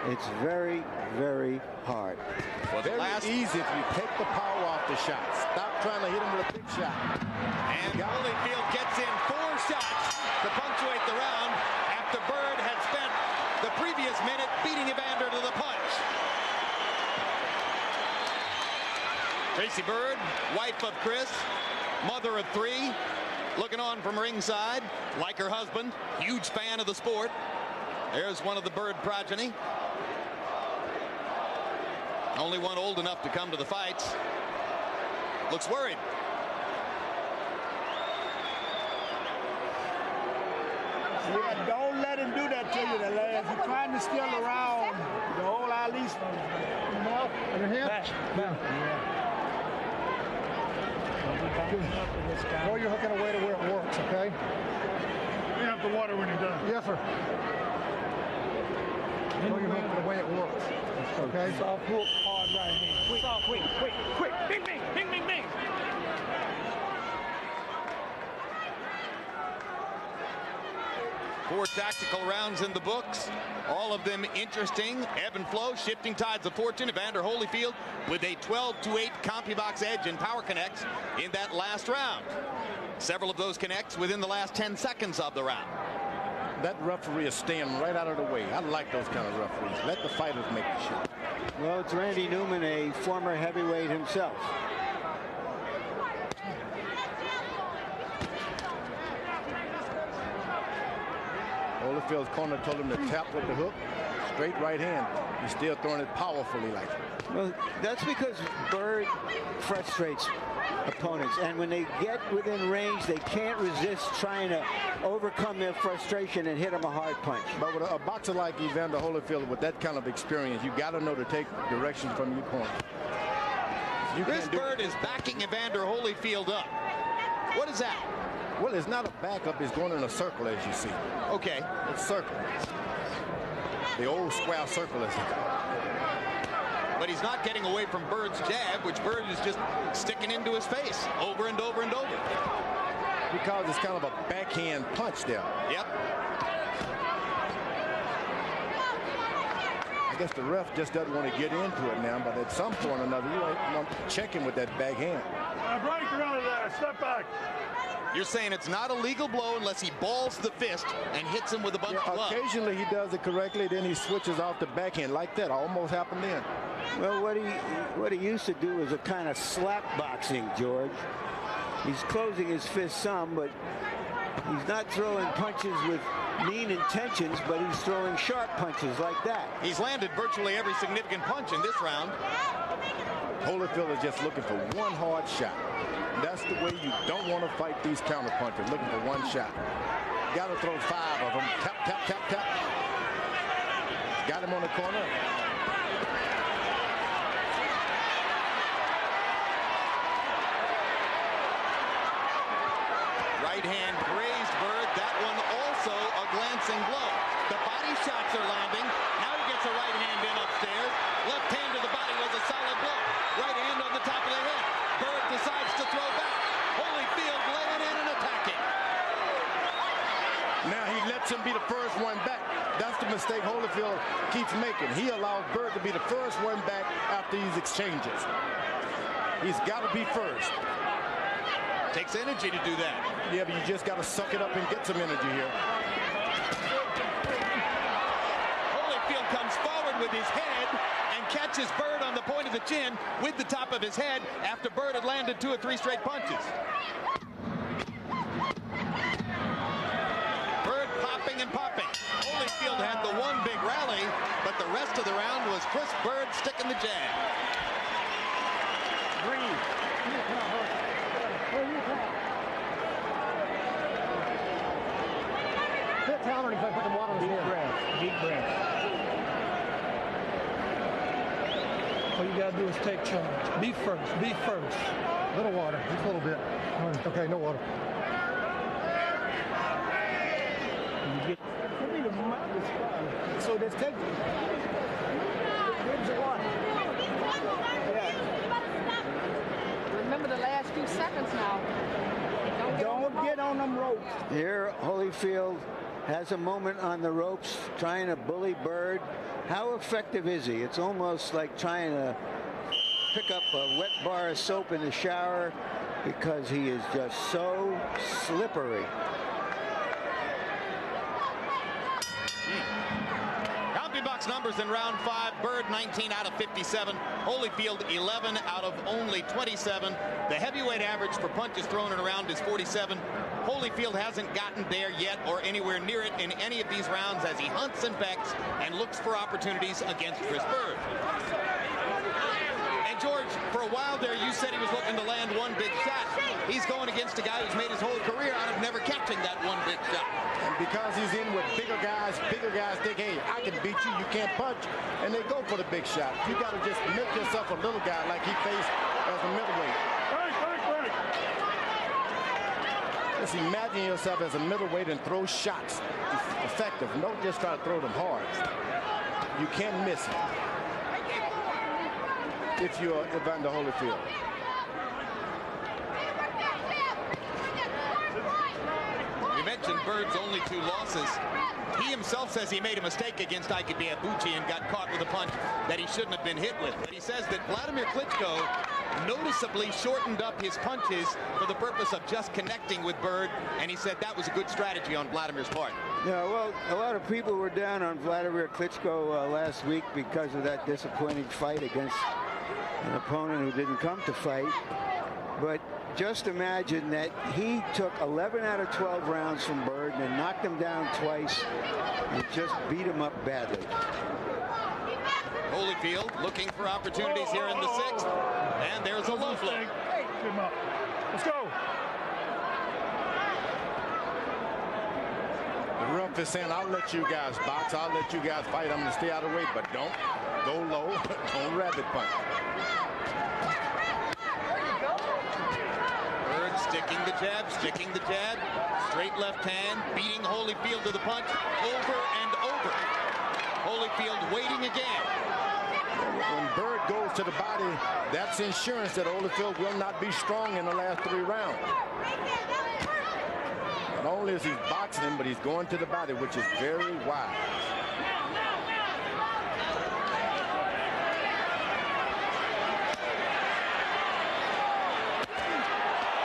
It's very, very hard. Well, very easy if you take the power off the shot. Stop trying to hit him with a big shot. And Holyfield gets in 4 shots to punctuate the round after Byrd had spent the previous minute beating Evander to the punch. Tracy Byrd, wife of Chris, mother of 3, looking on from ringside, like her husband, huge fan of the sport. There's one of the Byrd progeny. Only one old enough to come to the fights. Looks worried. Yeah, don't let him do that to you, the last. He's trying to steal around the whole Ali. Mouth and your hand. Back. Throw your hook in a way to where it works, okay? You have the water when you're done. Yes, sir. Throw your hook in the way it works. Okay? Soft hook, hard right hand. Quick. Bing, bing, bing, bing, bing. Four tactical rounds in the books, all of them interesting. Ebb and flow, shifting tides of fortune. Evander Holyfield with a 12-8 CompuBox edge in power connects in that last round. Several of those connects within the last 10 seconds of the round. That referee is staying right out of the way. I like those kind of referees. Let the fighters make the shot. Well, it's Randy Newman, a former heavyweight himself. Holyfield's corner told him to tap with the hook. Straight right hand. He's still throwing it powerfully like that. Well, that's because Byrd frustrates opponents, and when they get within range, they can't resist trying to overcome their frustration and hit them a hard punch. But with a boxer like Evander Holyfield with that kind of experience, you got to know to take direction from your corner. Chris Byrd is backing Evander Holyfield up. What is that? Well, it's not a backup. It's going in a circle, as you see. Okay. It's circle. The old square circle is here. But he's not getting away from Byrd's jab, which Byrd is just sticking into his face over and over and over. Because it's kind of a backhand punch there. Yep. I guess the ref just doesn't want to get into it now, but at some point or another, you want to check him with that backhand. Break out of there. Step back. You're saying it's not a legal blow unless he balls the fist and hits him with a bunch of gloves. Occasionally he does it correctly, then he switches off the backhand like that. Almost happened then. Well, what he used to do was a kind of slap boxing, George. He's closing his fist some, but he's not throwing punches with mean intentions, but he's throwing sharp punches like that. He's landed virtually every significant punch in this round. Holyfield is just looking for one hard shot. That's the way you don't want to fight these counter punchers, looking for one shot. Got to throw 5 of them. Tap, tap, tap, tap. Got him on the corner. Right hand grazed Byrd. That one also a glancing blow. The body shots are landing. Now he gets a right hand in upstairs. Left hand to the body was a solid blow. Right hand on the top of the head. Byrd decides to throw back. Holyfield laying in and attacking. Now he lets him be the first one back. That's the mistake Holyfield keeps making. He allows Byrd to be the first one back after these exchanges. He's got to be first. Takes energy to do that. Yeah, but you just got to suck it up and get some energy here. Holyfield comes forward with his head and catches Byrd on the point of the chin with the top of his head after Byrd had landed 2 or 3 straight punches. Byrd popping and popping. Holyfield had the one big rally, but the rest of the round was Chris Byrd sticking the jab. Breathe. Hit down and put the water in his head. Deep breath. All you gotta do is take charge. Be first. Be first. Little water. Just a little bit. Okay, no water. So let's take it. Here's the water. Remember the last few seconds now. Don't Here, Holyfield has a moment on the ropes trying to bully Byrd. How effective is he? It's almost like trying to pick up a wet bar of soap in the shower because he is just so slippery. Box numbers in round 5. Byrd 19 out of 57. Holyfield 11 out of only 27. The heavyweight average for punches thrown around is 47. Holyfield hasn't gotten there yet or anywhere near it in any of these rounds as he hunts and pecks and looks for opportunities against Chris Byrd. And George, for a while there, you said he was looking to land one big shot. He's going against a guy who's made his whole career out of never catching that one big shot. And because he's in with bigger guys think, hey, I can beat you, you can't punch, and they go for the big shot. You got to just make yourself a little guy like he faced as a middleweight. Just imagine yourself as a middleweight and throw shots effective. Don't just try to throw them hard. You can't miss it if you're Evander Holyfield. You mentioned Byrd's only 2 losses. He himself says he made a mistake against Ike Biabuchi and got caught with a punch that he shouldn't have been hit with. But he says that Vladimir Klitschko noticeably shortened up his punches for the purpose of just connecting with Byrd, and he said that was a good strategy on Vladimir's part. Yeah, well, a lot of people were down on Vladimir Klitschko last week because of that disappointing fight against an opponent who didn't come to fight. But just imagine that he took 11 out of 12 rounds from Byrd and knocked him down twice and just beat him up badly. Holyfield looking for opportunities here in the 6th, and there's a low blow. Let's go. The ref is saying, I'll let you guys box, I'll let you guys fight, I'm going to stay out of the way, but don't go low, don't rabbit punch. Byrd sticking the jab, straight left hand, beating Holyfield to the punch over and over. Holyfield waiting again. When Byrd goes to the body, that's insurance that Holyfield will not be strong in the last 3 rounds. Not only is he boxing him, but he's going to the body, which is very wise.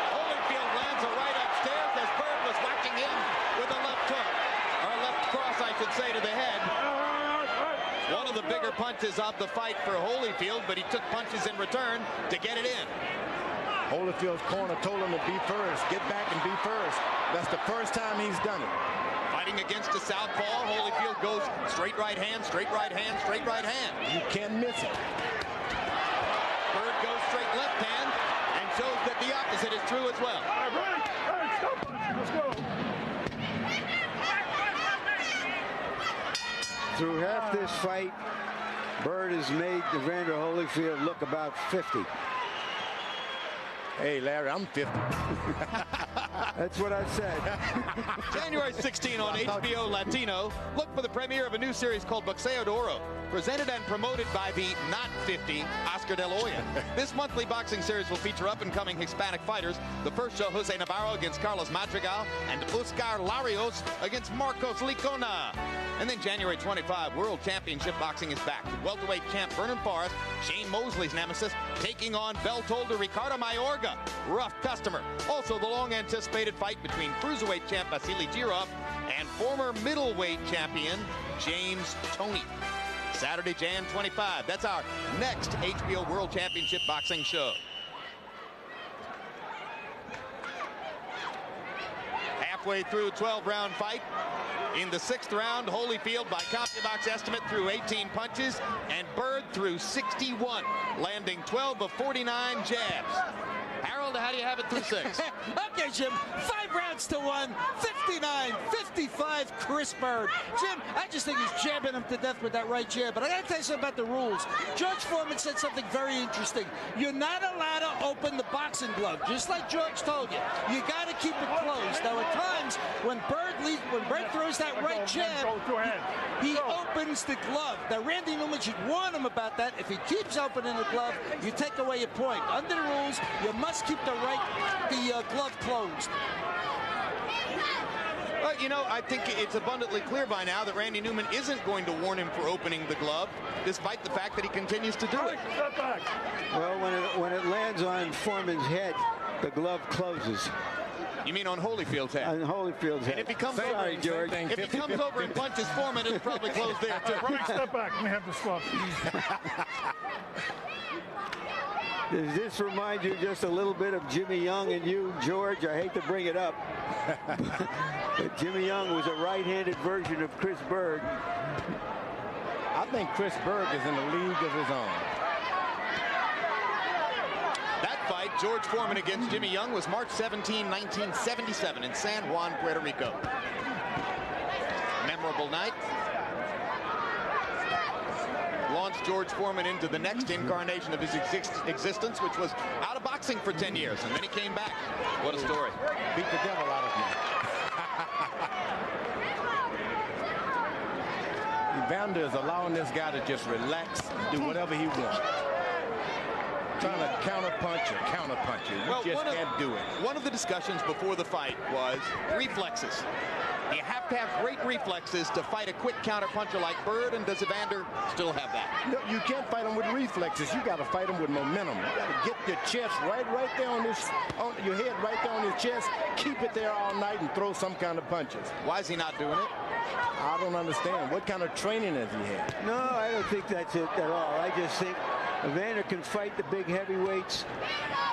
Holyfield lands a right upstairs as Byrd was whacking him with a left hook, or a left cross, I should say, to the head. One of the bigger punches of the fight for Holyfield, but he took punches in return to get it in. Holyfield's corner told him to be first, get back and be first. That's the first time he's done it. Fighting against a southpaw, Holyfield goes straight right hand, straight right hand, straight right hand. You can't miss it. Byrd goes straight left hand and shows that the opposite is true as well. Let's go. Through half this fight, Byrd has made Evander Holyfield look about 50. Hey, Larry, I'm 50. That's what I said. January 16 on HBO Latino. Look for the premiere of a new series called Boxeo de Oro, presented and promoted by the not 50 Oscar De La Hoya. This monthly boxing series will feature up-and-coming Hispanic fighters. The first show, Jose Navarro against Carlos Madrigal and Oscar Larios against Marcos Licona. And then January 25, World Championship Boxing is back. Welterweight champ Vernon Forrest, Shane Mosley's nemesis, taking on belt holder Ricardo Mayorga. Rough customer. Also, the long-anticipated fight between cruiserweight champ Vasily Girov and former middleweight champion James Toney. Saturday, Jan 25. That's our next HBO World Championship Boxing show. Halfway through 12-round fight. In the 6th round, Holyfield, by CompuBox estimate, threw 18 punches, and Byrd threw 61, landing 12 of 49 jabs. Harold, how do you have it through 6? Okay, Jim, 5 rounds to 1, 59-55, Chris Byrd. Jim, I just think he's jabbing him to death with that right jab. But I got to tell you something about the rules. George Foreman said something very interesting. You're not allowed to open the boxing glove, just like George told you. You got to keep it closed. Now, at times, when Byrd throws that right jab, he opens the glove. Now, Randy Newman should warn him about that. If he keeps opening the glove, you take away a point. Under the rules, you must keep the glove closed. Well, you know, I think it's abundantly clear by now that Randy Newman isn't going to warn him for opening the glove, despite the fact that he continues to do it. Well, when it lands on Foreman's head, the glove closes. You mean on Holyfield's head? On Holyfield's head. And if he comes over, Sorry, George. If he comes over and punches Foreman, it'll probably close there too. Right, step back. Let me have this glove. Does this remind you just a little bit of Jimmy Young and you, George? I hate to bring it up, but Jimmy Young was a right-handed version of Chris Byrd. I think Chris Byrd is in a league of his own. That fight, George Foreman against Jimmy Young, was March 17, 1977 in San Juan, Puerto Rico. Memorable night. Launched George Foreman into the next incarnation of his existence, which was out of boxing for 10 years, and then he came back. What a story. Beat the devil out of me. Evander is allowing this guy to just relax and do whatever he wants. Trying to counterpunch you. You just can't do it. One of the discussions before the fight was reflexes. You have to have great reflexes to fight a quick counterpuncher like Byrd, and does Evander still have that? No, you can't fight him with reflexes. You got to fight him with momentum. You got to get your chest right there on your head right there on your chest. Keep it there all night and throw some kind of punches. Why is he not doing it? I don't understand. What kind of training has he had? No, I don't think that's it at all. I just think Evander can fight the big heavyweights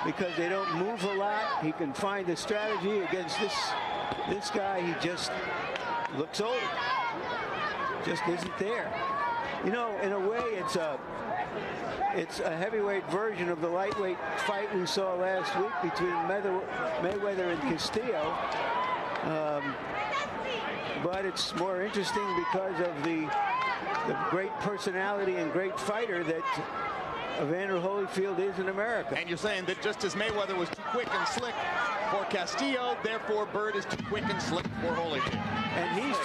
because they don't move a lot. He can find a strategy against this guy. He just looks old. Just isn't there. You know, in a way, it's a heavyweight version of the lightweight fight we saw last week between Mayweather and Castillo. But it's more interesting because of the great personality and great fighter that Evander Holyfield is in America. And you're saying that just as Mayweather was too quick and slick for Castillo, therefore Byrd is too quick and slick for Holyfield. And he's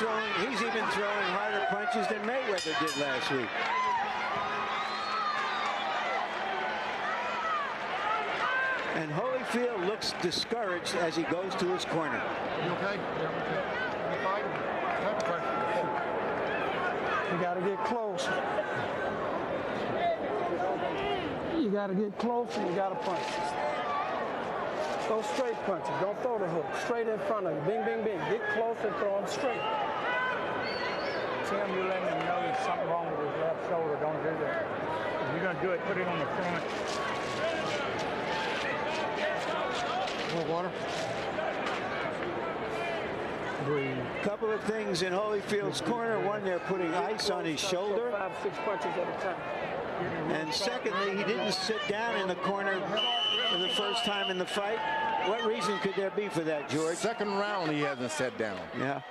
even throwing harder punches than Mayweather did last week. And Holyfield looks discouraged as he goes to his corner. You okay? You got to get close. You got to get close and you got to punch. Those straight punches. Don't throw the hook. Straight in front of you. Bing, bing, bing. Get close and throw them straight. Tim, you let him know there's something wrong with his left shoulder. Don't do that. If you're going to do it, put it on the front. More water. A couple of things in Holyfield's corner. One, they're putting ice on his shoulder. 5-6 punches at a time. And secondly, he didn't sit down in the corner for the first time in the fight. What reason could there be for that, George? Second round, he hasn't sat down. Yeah.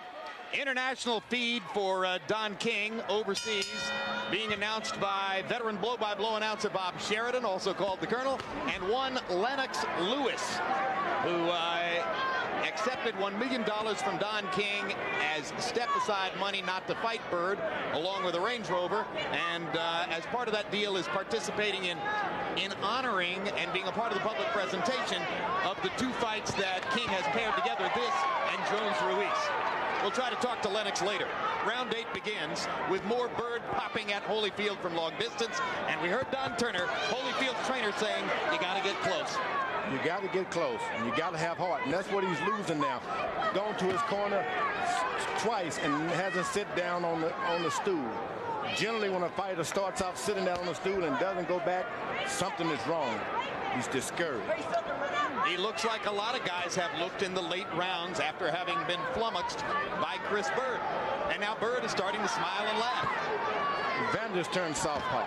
International feed for Don King overseas, being announced by veteran blow-by-blow announcer Bob Sheridan, also called the Colonel, and one Lennox Lewis, who accepted $1 million from Don King as step-aside money not to fight Byrd, along with a Range Rover, and as part of that deal is participating in honoring and being a part of the public presentation of the two fights that King has paired together, this and Jones-Ruiz. We'll try to talk to Lennox later. Round 8 begins with more Byrd popping at Holyfield from long distance, and we heard Don Turner, Holyfield's trainer, saying, you got to get close. You got to get close, and you got to have heart, and that's what he's losing now. Gone to his corner twice and hasn't sit down on the stool. Generally, when a fighter starts off sitting down on the stool and doesn't go back, something is wrong. He's discouraged. He looks like a lot of guys have looked in the late rounds after having been flummoxed by Chris Byrd. And now Byrd is starting to smile and laugh. Evander's turned southpaw.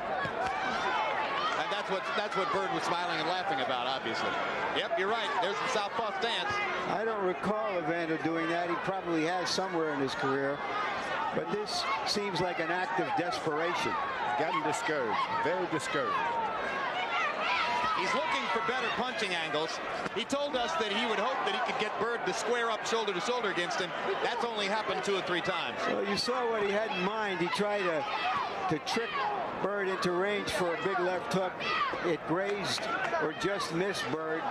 And that's what Byrd was smiling and laughing about, obviously. Yep, you're right. There's the southpaw stance. I don't recall Evander doing that. He probably has somewhere in his career. But this seems like an act of desperation. Gotten discouraged. Very discouraged. He's looking for better punching angles. He told us that he would hope that he could get Byrd to to square up shoulder to shoulder against him. That's only happened 2 or 3 times. Well, you saw what he had in mind. He tried to trick Byrd into range for a big left hook. It grazed or just missed Byrd,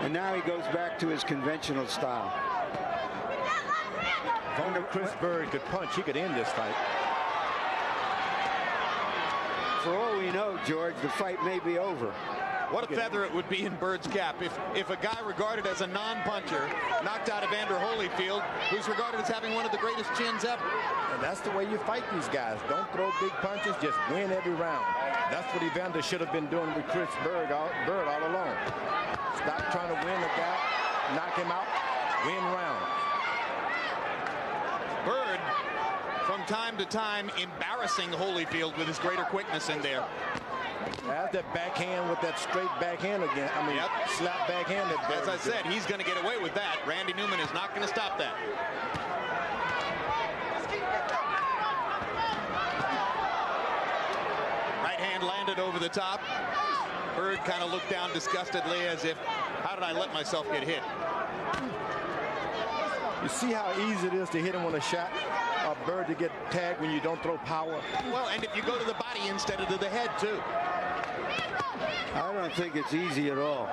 and now he goes back to his conventional style. If only Chris Byrd could punch, he could end this fight. For all we know, George, the fight may be over. What a feather it would be in Byrd's cap if a guy regarded as a non-puncher knocked out Evander Holyfield, who's regarded as having one of the greatest chins ever. And that's the way you fight these guys. Don't throw big punches, just win every round. That's what Evander should have been doing with Chris Byrd all along. Stop trying to win the guy, knock him out, win rounds. Byrd, from time to time, embarrassing Holyfield with his greater quickness in there. Has that backhand with that straight backhand again. I mean, slap backhand. As I said, he's going to get away with that. Randy Newman is not going to stop that. Right hand landed over the top. Byrd kind of looked down disgustedly as if, how did I let myself get hit? You see how easy it is to hit him with a shot? Byrd to get tagged when you don't throw power. Well, and if you go to the body instead of to the head, too. I don't think it's easy at all.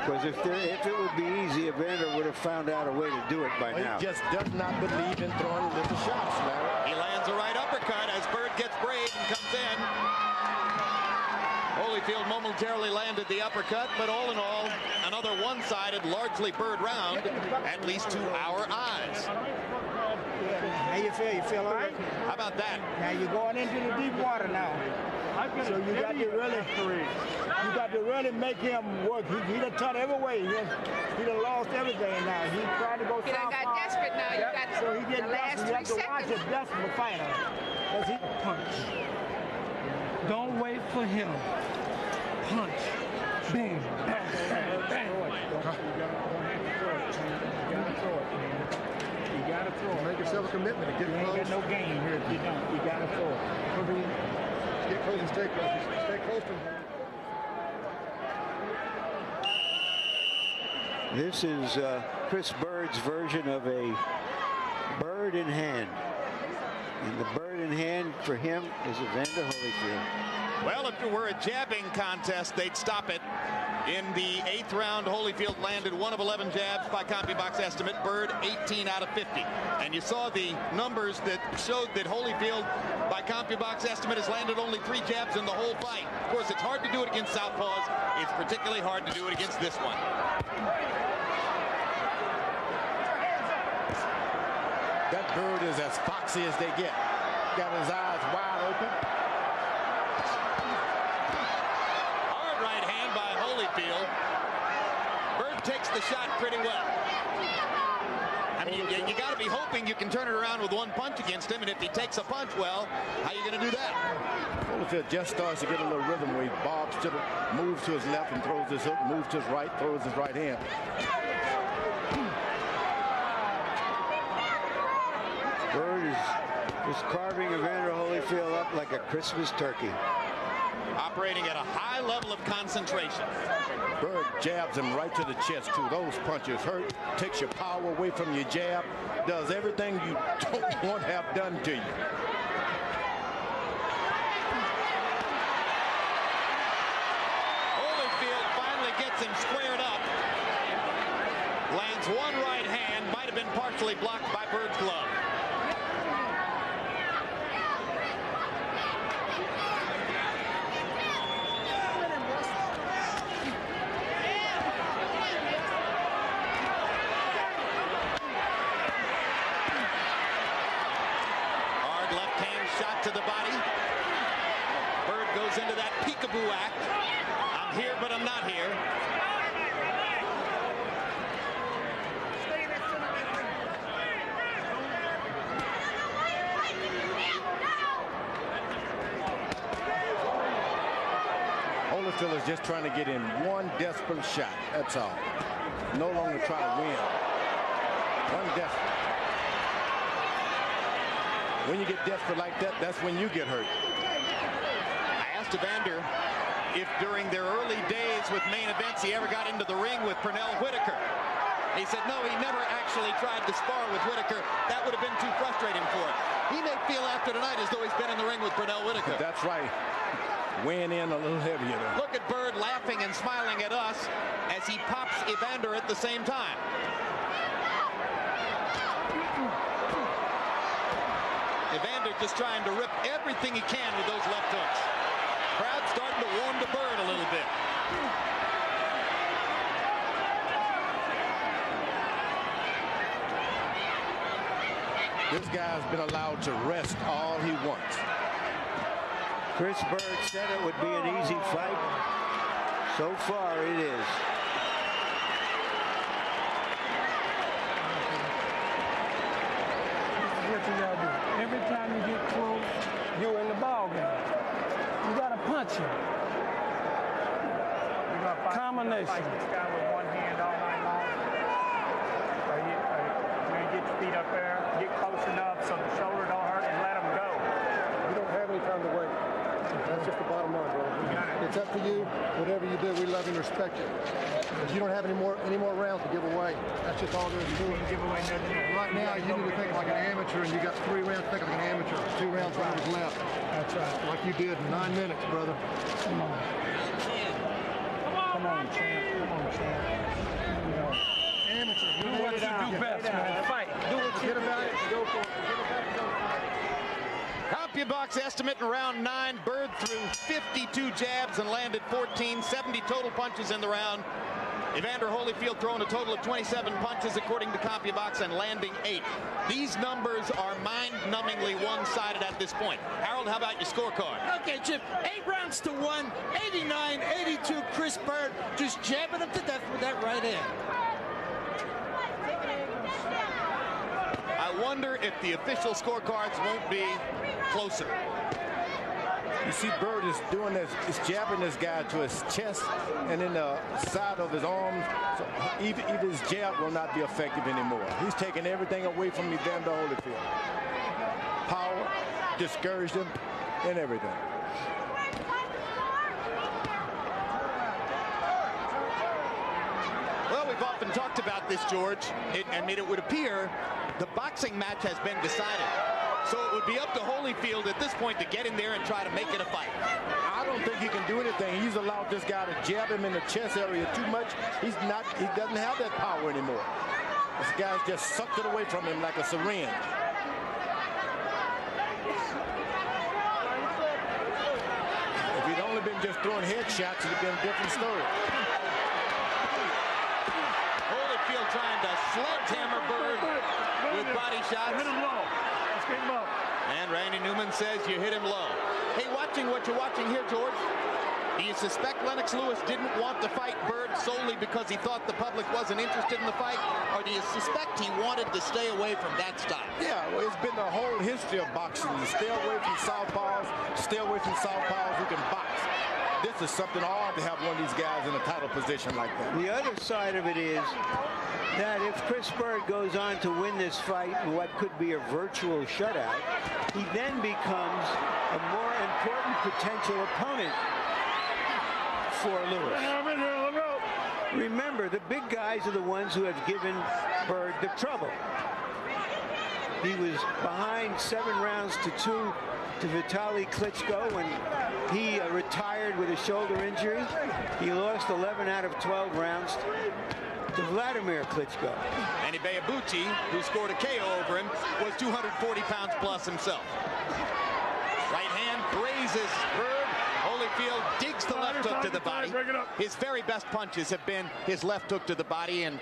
Because if it would be easy, Evander would have found out a way to do it by now. He just does not believe in throwing little shots, Larry. He lands a right uppercut as Byrd gets brave and comes in. Holyfield momentarily landed the uppercut, but all in all, another one-sided, largely Byrd round, at least to our eyes. How you feel? You feel all right? How about that? Now you're going into the deep water now. So you got to really make him work. He done turned every way. He done lost everything now. He tried to go southpaw. He done got desperate now. You got so he getting the last desperate. You 3 have to watch seconds. a desperate fighter. Because he can punch. Don't wait for him. Punch. Bang. Bang. Bang. You gotta throw it. Make yourself a commitment to get You ain't close. got no game here if you don't. You gotta throw it. Get close and stay close. Stay close to him. This is Chris Byrd's version of a bird in hand. And the bird in hand for him is Evander Holyfield. Well, if it were a jabbing contest, they'd stop it. In the 8th round, Holyfield landed 1 of 11 jabs by CompuBox estimate. Byrd 18 out of 50. And you saw the numbers that showed that Holyfield, by CompuBox estimate, has landed only 3 jabs in the whole fight. Of course, it's hard to do it against southpaws. It's particularly hard to do it against this one. That Byrd is as foxy as they get. Got his eyes wide open. Hard right hand by Holyfield. Byrd takes the shot pretty well. I mean, you got to be hoping you can turn it around with one punch against him, and if he takes a punch well, how are you going to do that? Holyfield just starts to get a little rhythm where he bobs to the, moves to his left and throws his hook, moves to his right, throws his right hand. Byrd is just carving Evander Holyfield up like a Christmas turkey. Operating at a high level of concentration. Byrd jabs him right to the chest, too. Those punches hurt, takes your power away from your jab, does everything you don't want to have done to you. Holyfield finally gets him squared up. Lands one right hand, might have been partially blocked by Byrd's glove. To the body. Byrd goes into that peekaboo act. I'm here, but I'm not here. Holyfield is just trying to get in one desperate shot. That's all. No longer try to win. One desperate. When you get desperate like that, that's when you get hurt. I asked Evander if during their early days with main events he ever got into the ring with Pernell Whitaker. He said, no, he never actually tried to spar with Whitaker. That would have been too frustrating for him. He may feel after tonight as though he's been in the ring with Pernell Whitaker. That's right. Weighing in a little heavier there. Look at Byrd laughing and smiling at us as he pops Evander at the same time. Evander just trying to rip everything he can with those left hooks. Crowd starting to warm to Byrd a little bit. This guy's been allowed to rest all he wants. Chris Byrd said it would be an easy fight. So far, it is. What you gotta do? Every time you get close, you're in the ball game. You gotta punch him. You're gonna combination. Fight this guy with one hand all night long. You're gonna get your feet up there, get close enough so the shoulder don't hurt, and let him go. You don't have any time to wait. That's just the bottom line, brother. It's up to you. Whatever you do, we love you and respect you. Because you don't have any more rounds to give away. That's just all there is to it. Give away nothing. Right now, you need to think like an amateur, and you got 3 rounds to think like an amateur. 2 rounds left. That's right. Like you did in 9 minutes, brother. Come on. Come on, champ. Come on, champ. You know. Amateur. Do what you do best, man. Fight. Do what you Forget about it. Go for it. Forget about it. Go for it. CompuBox estimate in round 9. Byrd threw 52 jabs and landed 14, 70 total punches in the round. Evander Holyfield throwing a total of 27 punches according to CompuBox and landing 8. These numbers are mind-numbingly one-sided at this point. Harold, how about your scorecard? Okay, Chip, 8 rounds to 1, 89-82. Chris Byrd just jabbing him to death with that right hand. I wonder if the official scorecards won't be closer. You see Byrd is doing this, is jabbing this guy to his chest and in the side of his arms. So even his jab will not be effective anymore. He's taking everything away from Evander Holyfield. Power, discouraged him, and everything. Well, we've often talked about this, George. It would appear the boxing match has been decided. So it would be up to Holyfield at this point to get in there and try to make it a fight. I don't think he can do anything. He's allowed this guy to jab him in the chest area too much. He doesn't have that power anymore. This guy's just sucked it away from him like a syringe. If he'd only been just throwing headshots, it'd have been a different story. Holyfield trying to sledgehammer Byrd with body shots. Hit him low. Let's get him up. And Randy Newman says you hit him low. Hey, watching what you're watching here, George, do you suspect Lennox Lewis didn't want to fight Byrd solely because he thought the public wasn't interested in the fight? Or do you suspect he wanted to stay away from that style? Yeah, well, it's been the whole history of boxing. Stay away from southpaws, who can box. This is something odd to have one of these guys in a title position like that. The other side of it is that if Chris Byrd goes on to win this fight in what could be a virtual shutout, he then becomes a more important potential opponent for Lewis. Remember, the big guys are the ones who have given Byrd the trouble. He was behind 7 rounds to 2 to Vitaly Klitschko when he retired with a shoulder injury. He lost 11 out of 12 rounds to Vladimir Klitschko. Manny Bayabuchi, who scored a KO over him, was 240 pounds plus himself. Right hand grazes Byrd. Holyfield digs the left hook to the body. His very best punches have been his left hook to the body, and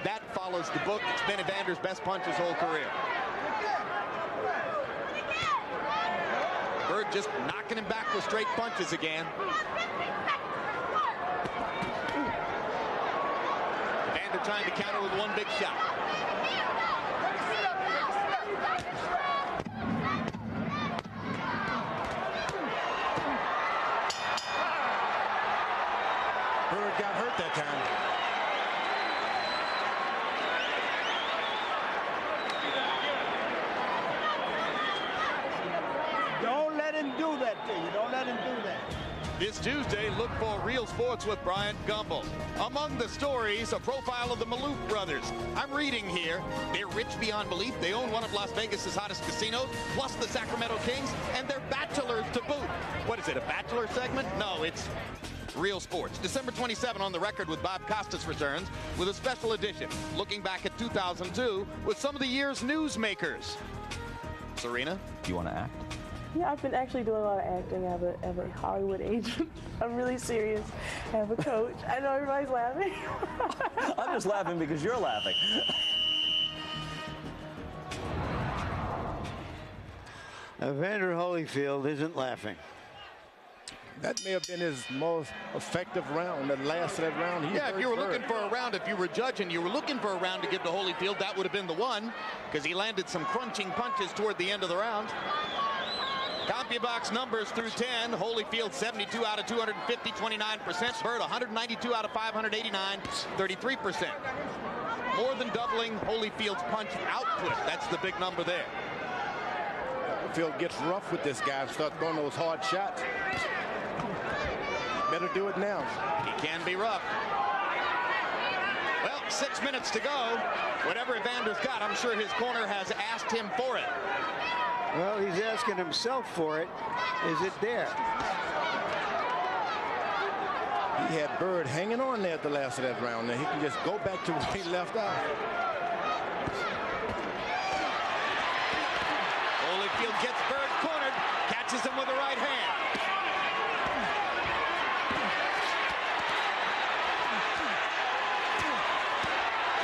that follows the book. It's been Evander's best punch his whole career. Byrd just knocking him back with straight punches again. Evander trying to counter with one big shot. Byrd got hurt that time. Don't let him do that to you. Don't let him do that. This Tuesday, look for Real Sports with Bryant Gumbel. Among the stories, a profile of the Maloof brothers. I'm reading here. They're rich beyond belief. They own one of Las Vegas's hottest casinos, plus the Sacramento Kings, and they're bachelors to boot. What is it, a bachelor segment? No, it's Real Sports. December 27 on the record with Bob Costas returns with a special edition, looking back at 2002 with some of the year's newsmakers. Serena? Do you want to act? Yeah, I've been actually doing a lot of acting. I have a Hollywood agent. I'm really serious. I have a coach. I know everybody's laughing. I'm just laughing because you're laughing. Evander Holyfield isn't laughing. That may have been his most effective round, the last of that round. Yeah, if you were looking for a round, if you were judging, you were looking for a round to give to Holyfield, that would have been the one, because he landed some crunching punches toward the end of the round. CompuBox numbers through 10. Holyfield 72 out of 250, 29%. Byrd 192 out of 589, 33%. More than doubling Holyfield's punch output. That's the big number there. Holyfield gets rough with this guy and starts throwing those hard shots. Better do it now. He can be rough. Well, 6 minutes to go. Whatever Evander's got, I'm sure his corner has asked him for it. Well, he's asking himself for it. Is it there? He had Byrd hanging on there at the last of that round. Now he can just go back to where he left off. Holyfield gets Byrd cornered, catches him with the right hand.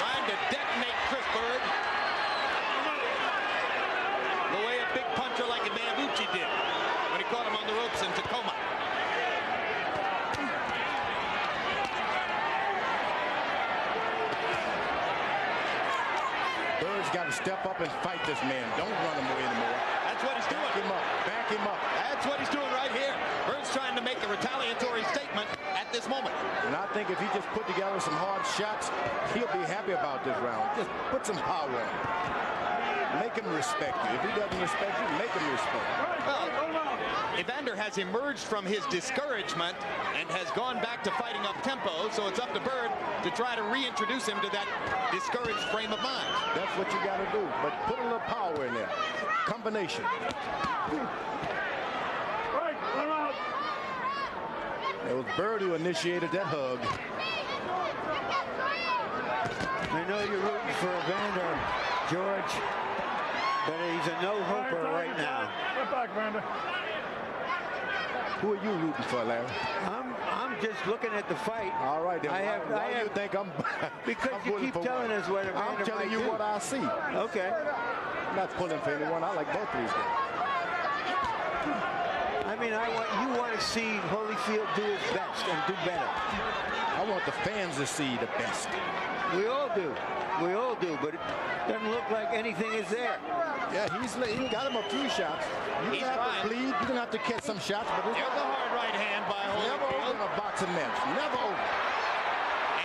Trying to detonate Chris Byrd. The way a big puncher like Ivanucci did when he caught him on the ropes in Tacoma. Byrd's got to step up and fight this man. Don't run him away anymore. That's what he's doing. Back him up. Back him up. That's what he's doing right here. Byrd's trying to make a retaliatory statement at this moment. And I think if he just put together some hard shots, he'll be happy about this round. Just put some power on him. Make him respect you. If he doesn't respect you, make him respect you. Well, Evander has emerged from his discouragement and has gone back to fighting up tempo, so it's up to Byrd to try to reintroduce him to that discouraged frame of mind. That's what you got to do, but put a little power in there. Combination. It was Byrd who initiated that hug. I know you're rooting for Evander, George, but he's a no-hooper right now. Get back, Evander. Who are you rooting for, Larry? I'm just looking at the fight. All right, then. Why do you think I'm because I'm you keep telling us what Evander I'm telling you do. what I see. Okay. I'm not pulling for anyone. I like both of these guys. I mean, you want to see Holyfield do his best and do better. I want the fans to see the best. We all do. We all do, but it doesn't look like anything is there. Yeah, he got him a few shots. You're going to have to bleed. You're going to have to catch some shots. But There's the hard right hand by Holyfield. Never over a boxing match. Never over.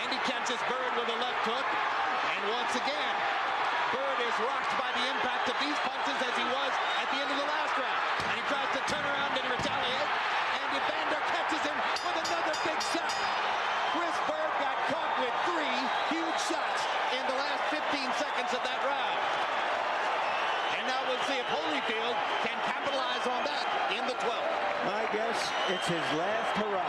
And he catches Byrd with a left hook. And once again, Byrd is rocked by the impact of these punches as he was at the end of the last round. And he tries to turn around and retaliate. And Evander catches him with another big shot. Chris Byrd got caught with 3 huge shots in the last 15 seconds of that round. And now we'll see if Holyfield can capitalize on that in the 12th. I guess it's his last hurrah.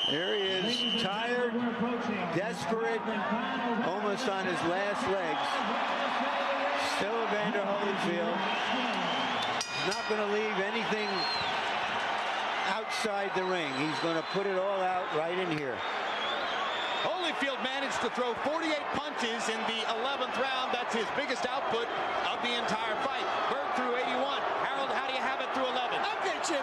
There he is, tired, desperate, almost on his last legs. Still Evander Holyfield. He's not going to leave anything outside the ring. He's going to put it all out right in here. Holyfield managed to throw 48 punches in the 11th round. That's his biggest output of the entire fight. Byrd threw 81. Harold, how do you have it through 11? Okay, Jim.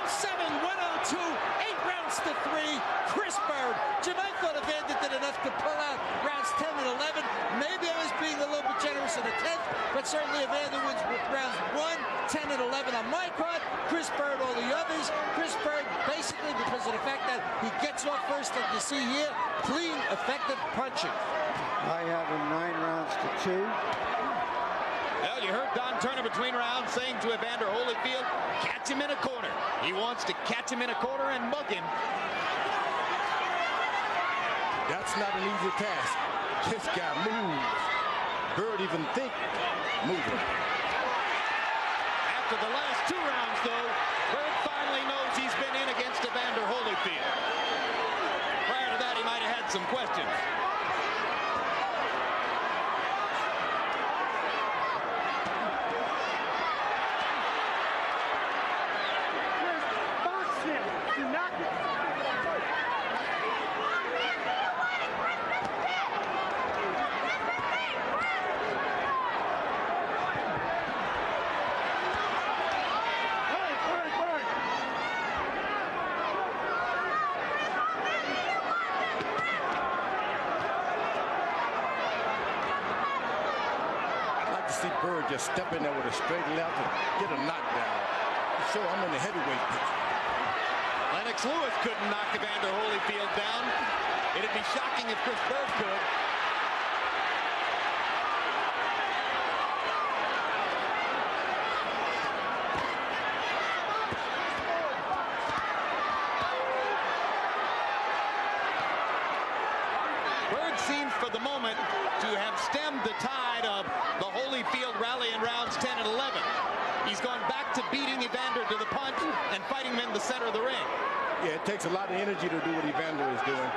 107, 102, 8 rounds to 3. Chris Byrd. Jim, I thought Evander did enough to pull out rounds 10 and 11. Maybe I was being a little bit generous in the 10th, but certainly Evander wins with rounds 1, 10, and 11 on my card. Chris Byrd, all the others. Chris Byrd, basically because of the fact that he gets off first, like you see here, clean, effective punching. I have him 9 rounds to 2. Well, you heard Don Turner between rounds saying to Evander Holyfield, catch him in a corner. He wants to catch him in a corner and mug him. That's not an easy task. This guy moves. Byrd even think moving. After the last 2 rounds, though, Byrd finally knows he's been in against Evander Holyfield. Prior to that, he might have had some questions. See Byrd just step in there with a straight left and get a knockdown. So I'm in the heavyweight picture. Lennox Lewis couldn't knock Evander Holyfield down. It'd be shocking if Chris Byrd could. Byrd seems for the moment to have stemmed the tide of the Holyfield rally in rounds 10 and 11. He's gone back to beating Evander to the punch and fighting him in the center of the ring. Yeah, it takes a lot of energy to do what Evander is doing.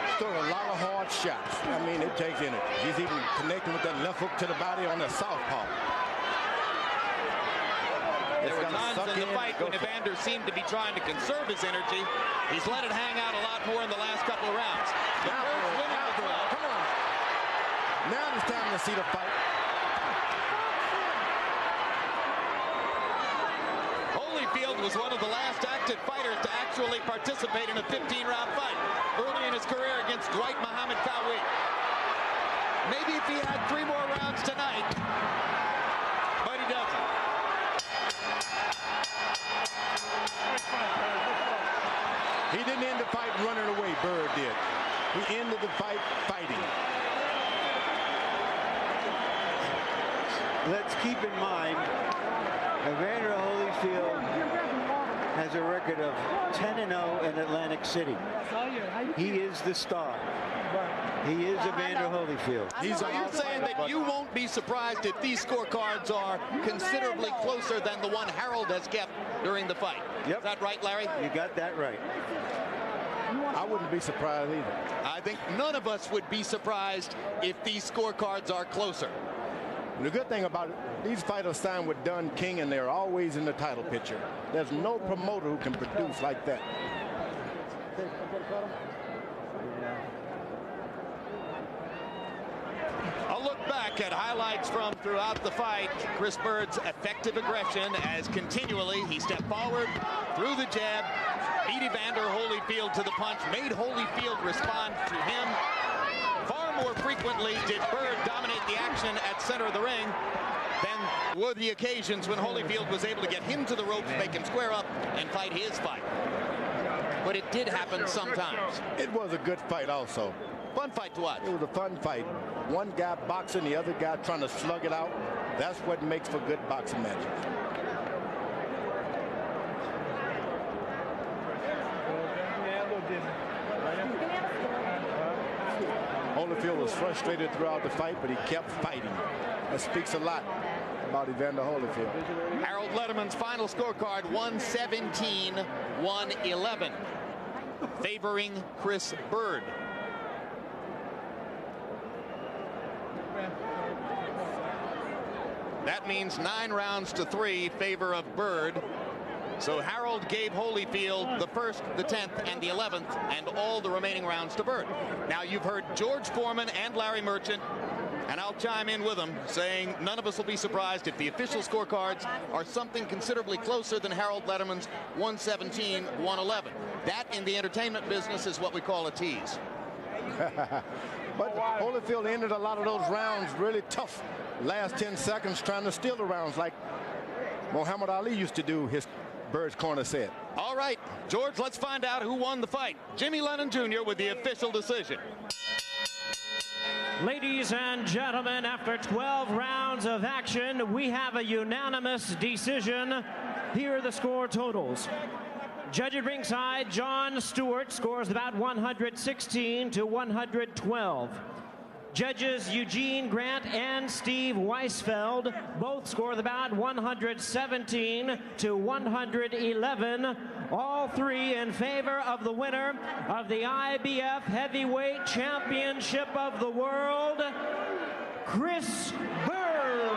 He's throwing a lot of hard shots. I mean, it takes energy. He's even connecting with that left hook to the body on the southpaw. There were times in the fight when Evander seemed to be trying to conserve his energy. He's let it hang out a lot more in the last couple of rounds. But Byrd's winning the fight. Come on. Now it's time to see the fight. Holyfield was one of the last active fighters to actually participate in a 15-round fight early in his career against Dwight Muhammad Fowey. Maybe if he had 3 more rounds tonight, but he doesn't. He didn't end the fight running away, Byrd did. He ended the fight fighting. Let's keep in mind, Evander Holyfield has a record of 10-0 in Atlantic City. He is the star. He is Evander Holyfield. So you're saying that you won't be surprised if these scorecards are considerably closer than the one Harold has kept during the fight. Yep. Is that right, Larry? You got that right. I wouldn't be surprised either. I think none of us would be surprised if these scorecards are closer. And the good thing about it, these fighters signed with Dunn King, and they're always in the title picture. There's no promoter who can produce like that. A look back at highlights from throughout the fight. Chris Byrd's effective aggression as continually he stepped forward, threw the jab, beat Evander Holyfield to the punch, made Holyfield respond to him. Far more frequently did Byrd dominate the action at center of the ring than were the occasions when Holyfield was able to get him to the ropes, make him square up, and fight his fight. But it did happen sometimes. It was a good fight also. Fun fight to watch. It was a fun fight. One guy boxing, the other guy trying to slug it out. That's what makes for good boxing matches. Holyfield was frustrated throughout the fight, but he kept fighting. That speaks a lot about Evander Holyfield. Harold Letterman's final scorecard, 117-111, favoring Chris Byrd. That means 9 rounds to 3 favor of Byrd. So Harold gave Holyfield the 1st, the 10th, and the 11th, and all the remaining rounds to Byrd. Now, you've heard George Foreman and Larry Merchant, and I'll chime in with them, saying none of us will be surprised if the official scorecards are something considerably closer than Harold Letterman's 117-111. That, in the entertainment business, is what we call a tease. But Holyfield ended a lot of those rounds really tough. Last 10 seconds trying to steal the rounds like Muhammad Ali used to do, his Bird's corner said. All right, George, let's find out who won the fight. Jimmy Lennon Jr. with the official decision. Ladies and gentlemen, after 12 rounds of action, we have a unanimous decision. Here are the score totals. Judge at ringside, John Stewart scores about 116 to 112. Judges Eugene Grant and Steve Weisfeld both scored about 117 to 111. All three in favor of the winner of the IBF Heavyweight Championship of the World, Chris Byrd.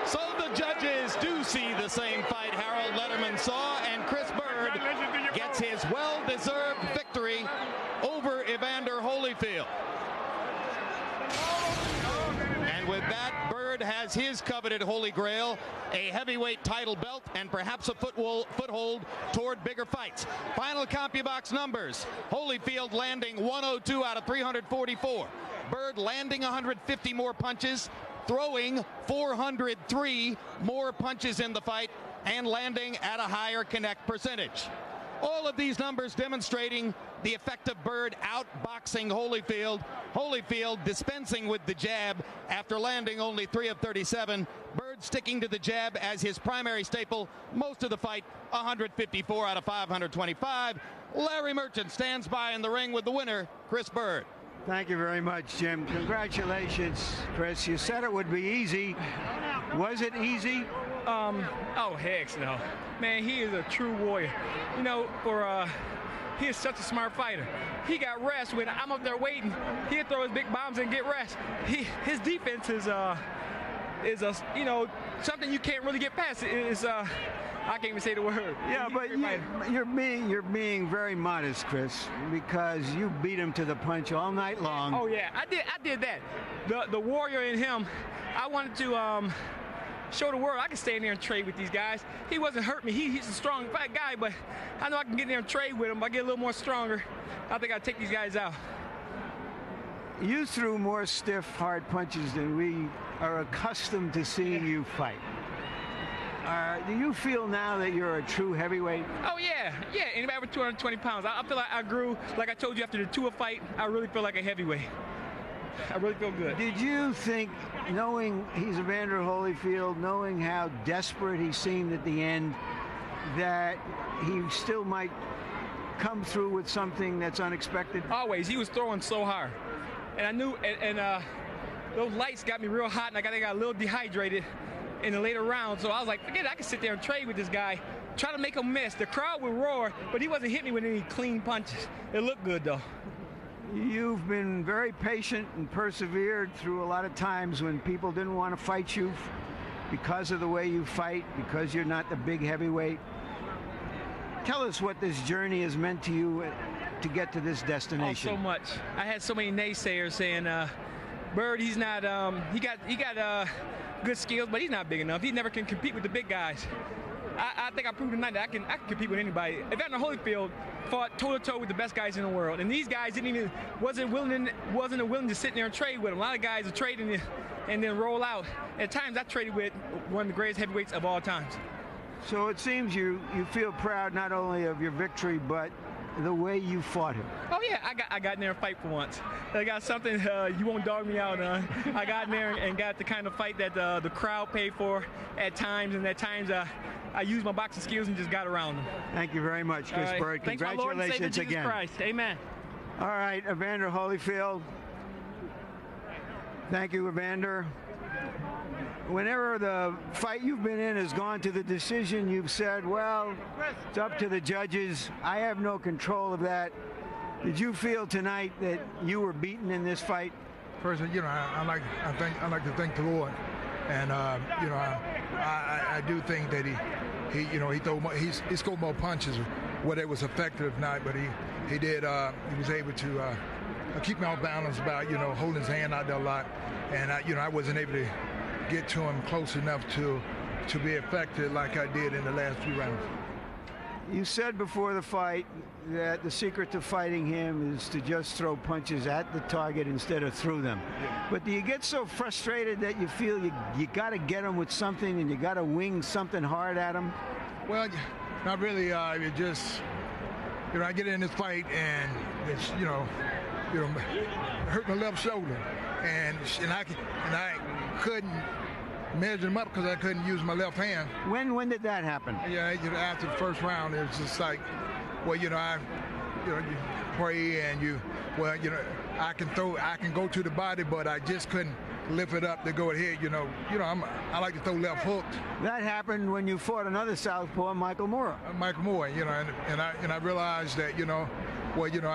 So the judges do see the same fight Harold Letterman saw, and Chris Byrd gets his well-deserved victory over Evander Holyfield. And with that, Byrd has his coveted holy grail, a heavyweight title belt, and perhaps a foothold toward bigger fights. Final CompuBox numbers: Holyfield landing 102 out of 344. Byrd landing 150 more punches, throwing 403 more punches in the fight, and landing at a higher connect percentage. All of these numbers demonstrating the effect of Byrd outboxing Holyfield. Holyfield dispensing with the jab after landing only 3 of 37. Byrd sticking to the jab as his primary staple most of the fight, 154 out of 525. Larry Merchant stands by in the ring with the winner, Chris Byrd. Thank you very much, Jim. Congratulations, Chris. You said it would be easy. Was it easy? Oh, heck no. Man, he is a true warrior. You know, he is such a smart fighter. He got rest when I'm up there waiting. He'll throw his big bombs and get rest. His defense is you know, something you can't really get past. I can't even say the word. Yeah, but you're being very modest, Chris, because you beat him to the punch all night long. Oh yeah, I did that. The warrior in him, I wanted to show the world I can stay in there and trade with these guys. He wasn't hurt me. He's a strong fat guy, but I know I can get in there and trade with him. I get a little more stronger. I think I'll take these guys out. You threw more stiff, hard punches than we are accustomed to seeing you fight. Do you feel now that you're a true heavyweight? Oh, yeah. Yeah, anybody over 220 pounds. I feel like I grew, like I told you, after the Tua fight, I really feel like a heavyweight. I really feel good. Did you think, knowing he's Evander Holyfield, knowing how desperate he seemed at the end, that he still might come through with something that's unexpected? Always. He was throwing so hard. And I knew, and those lights got me real hot, and I got a little dehydrated in the later rounds, so I was like, forget it, I can sit there and trade with this guy, try to make him miss. The crowd would roar, but he wasn't hitting me with any clean punches. It looked good, though. You've been very patient and persevered through a lot of times when people didn't want to fight you because of the way you fight, because you're not the big heavyweight. Tell us what this journey has meant to you to get to this destination. Oh, so much. I had so many naysayers saying, Byrd, he's not, he got good skills, but he's not big enough. He never can compete with the big guys. I think I proved tonight that I can compete with anybody. Evander Holyfield fought toe-to-toe with the best guys in the world, and these guys wasn't willing to sit there and trade with him. A lot of guys are trading and then roll out. At times, I traded with one of the greatest heavyweights of all times. So it seems you feel proud not only of your victory, but the way you fought him. Oh yeah, I got in there and fight for once. I got something you won't dog me out on. I got in there and got the kind of fight that the crowd paid for at times, and at times I used my boxing skills and just got around them. Thank you very much, Chris Byrd. Thanks, congratulations my Lord and Savior, again. Jesus Christ. Amen. All right, Evander Holyfield. Thank you, Evander. whenever the fight you've been in has gone to the decision, you've said, well, it's up to the judges. I have no control of that. Did you feel tonight that you were beaten in this fight? Personally, you know, I like to thank the Lord, and you know, I do think that he scored more punches, whether it was effective or not, but he was able to keep me off balance about, you know, holding his hand out there a lot, and I wasn't able to get to him close enough to be effective like I did in the last few rounds. You said before the fight that the secret to fighting him is to just throw punches at the target instead of through them. Yeah. But do you get so frustrated that you feel you got to get him with something and you got to wing something hard at him? Well, not really. It just, you know, I get in this fight and it's, you know, hurt my left shoulder, and I couldn't measure him up because I couldn't use my left hand. When did that happen? Yeah, you know, after the first round, it was just like, well, you know, you pray and I can go to the body, but I just couldn't lift it up to go ahead. I like to throw left hooks. That happened when you fought another southpaw, Michael Moore. Michael Moore, you know, and I realized that, you know, well, you know,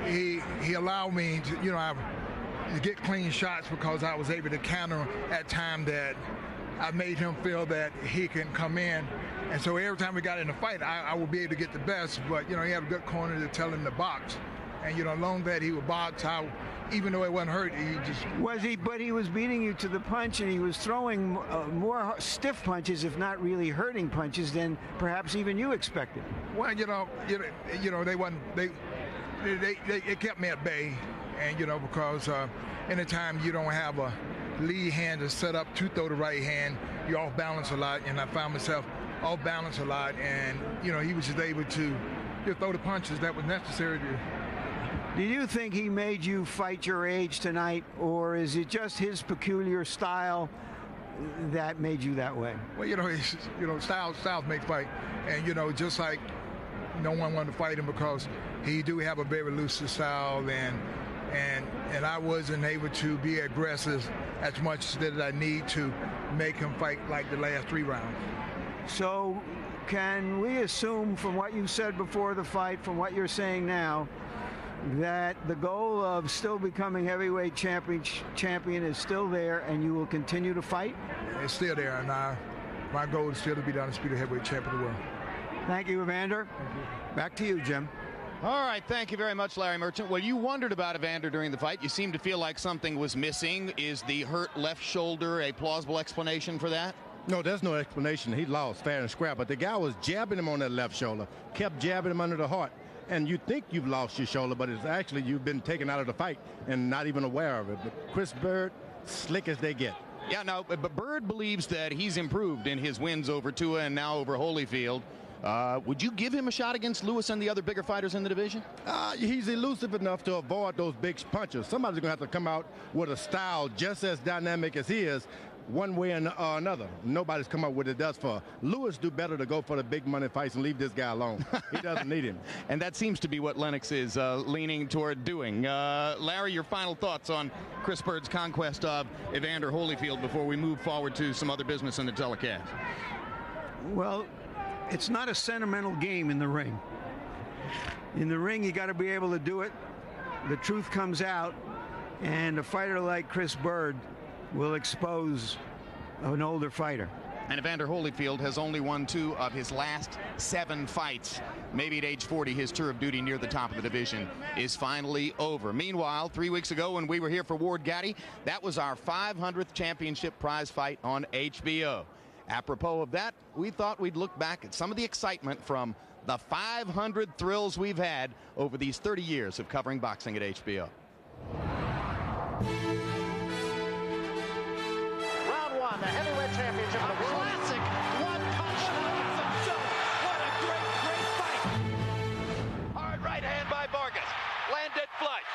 he allowed me to, you know, to get clean shots because I was able to counter at time that I made him feel that he can come in. And so every time we got in a fight, I would be able to get the best. But, you know, he had a good corner to tell him to box. And, you know, along that he would box, even though it wasn't hurt, he just... But he was beating you to the punch, and he was throwing more stiff punches, if not really hurting punches, than perhaps even you expected. Well, you know, it kept me at bay. And, you know, because anytime you don't have a lead hand to set up to throw the right hand, you're off balance a lot. And I found myself off balance a lot. And, you know, he was just able to just throw the punches that was necessary to. Do you think he made you fight your age tonight, or is it just his peculiar style that made you that way? Well, you know, styles make fight. And, you know, just like no one wanted to fight him because he do have a very elusive style, and I wasn't able to be aggressive as much as I need to make him fight like the last 3 rounds. So can we assume from what you said before the fight, from what you're saying now, that the goal of still becoming heavyweight champion is still there and you will continue to fight? It's still there, and my goal is still to be the undisputed heavyweight champion of the world. Thank you, Evander. Back to you, Jim. All right, thank you very much, Larry Merchant. Well, you wondered about Evander during the fight. You seemed to feel like something was missing. Is the hurt left shoulder a plausible explanation for that? No, there's no explanation. He lost fair and square, but the guy was jabbing him on that left shoulder, kept jabbing him under the heart. And you think you've lost your shoulder, but it's actually you've been taken out of the fight and not even aware of it. But Chris Byrd, slick as they get. Yeah, no, but Byrd believes that he's improved in his wins over Tua and now over Holyfield. Would you give him a shot against Lewis and the other bigger fighters in the division? He's elusive enough to avoid those big punches. Somebody's going to have to come out with a style just as dynamic as he is, one way or another. Nobody's come up with it thus far. Lewis do better to go for the big money fights and leave this guy alone. He doesn't need him. And that seems to be what Lennox is leaning toward doing. Larry, your final thoughts on Chris Byrd's conquest of Evander Holyfield before we move forward to some other business in the telecast? Well, it's not a sentimental game in the ring. In the ring, you got to be able to do it. The truth comes out, and a fighter like Chris Byrd will expose an older fighter. And Evander Holyfield has only won 2 of his last 7 fights. Maybe at age 40, his tour of duty near the top of the division is finally over. Meanwhile, 3 weeks ago when we were here for Ward Gaddy, that was our 500th championship prize fight on HBO. Apropos of that, we thought we'd look back at some of the excitement from the 500 thrills we've had over these 30 years of covering boxing at HBO. Round 1, the heavyweight championship of the world. Classic one-punch knockout. What a great fight. Hard right hand by Vargas. Landed flush.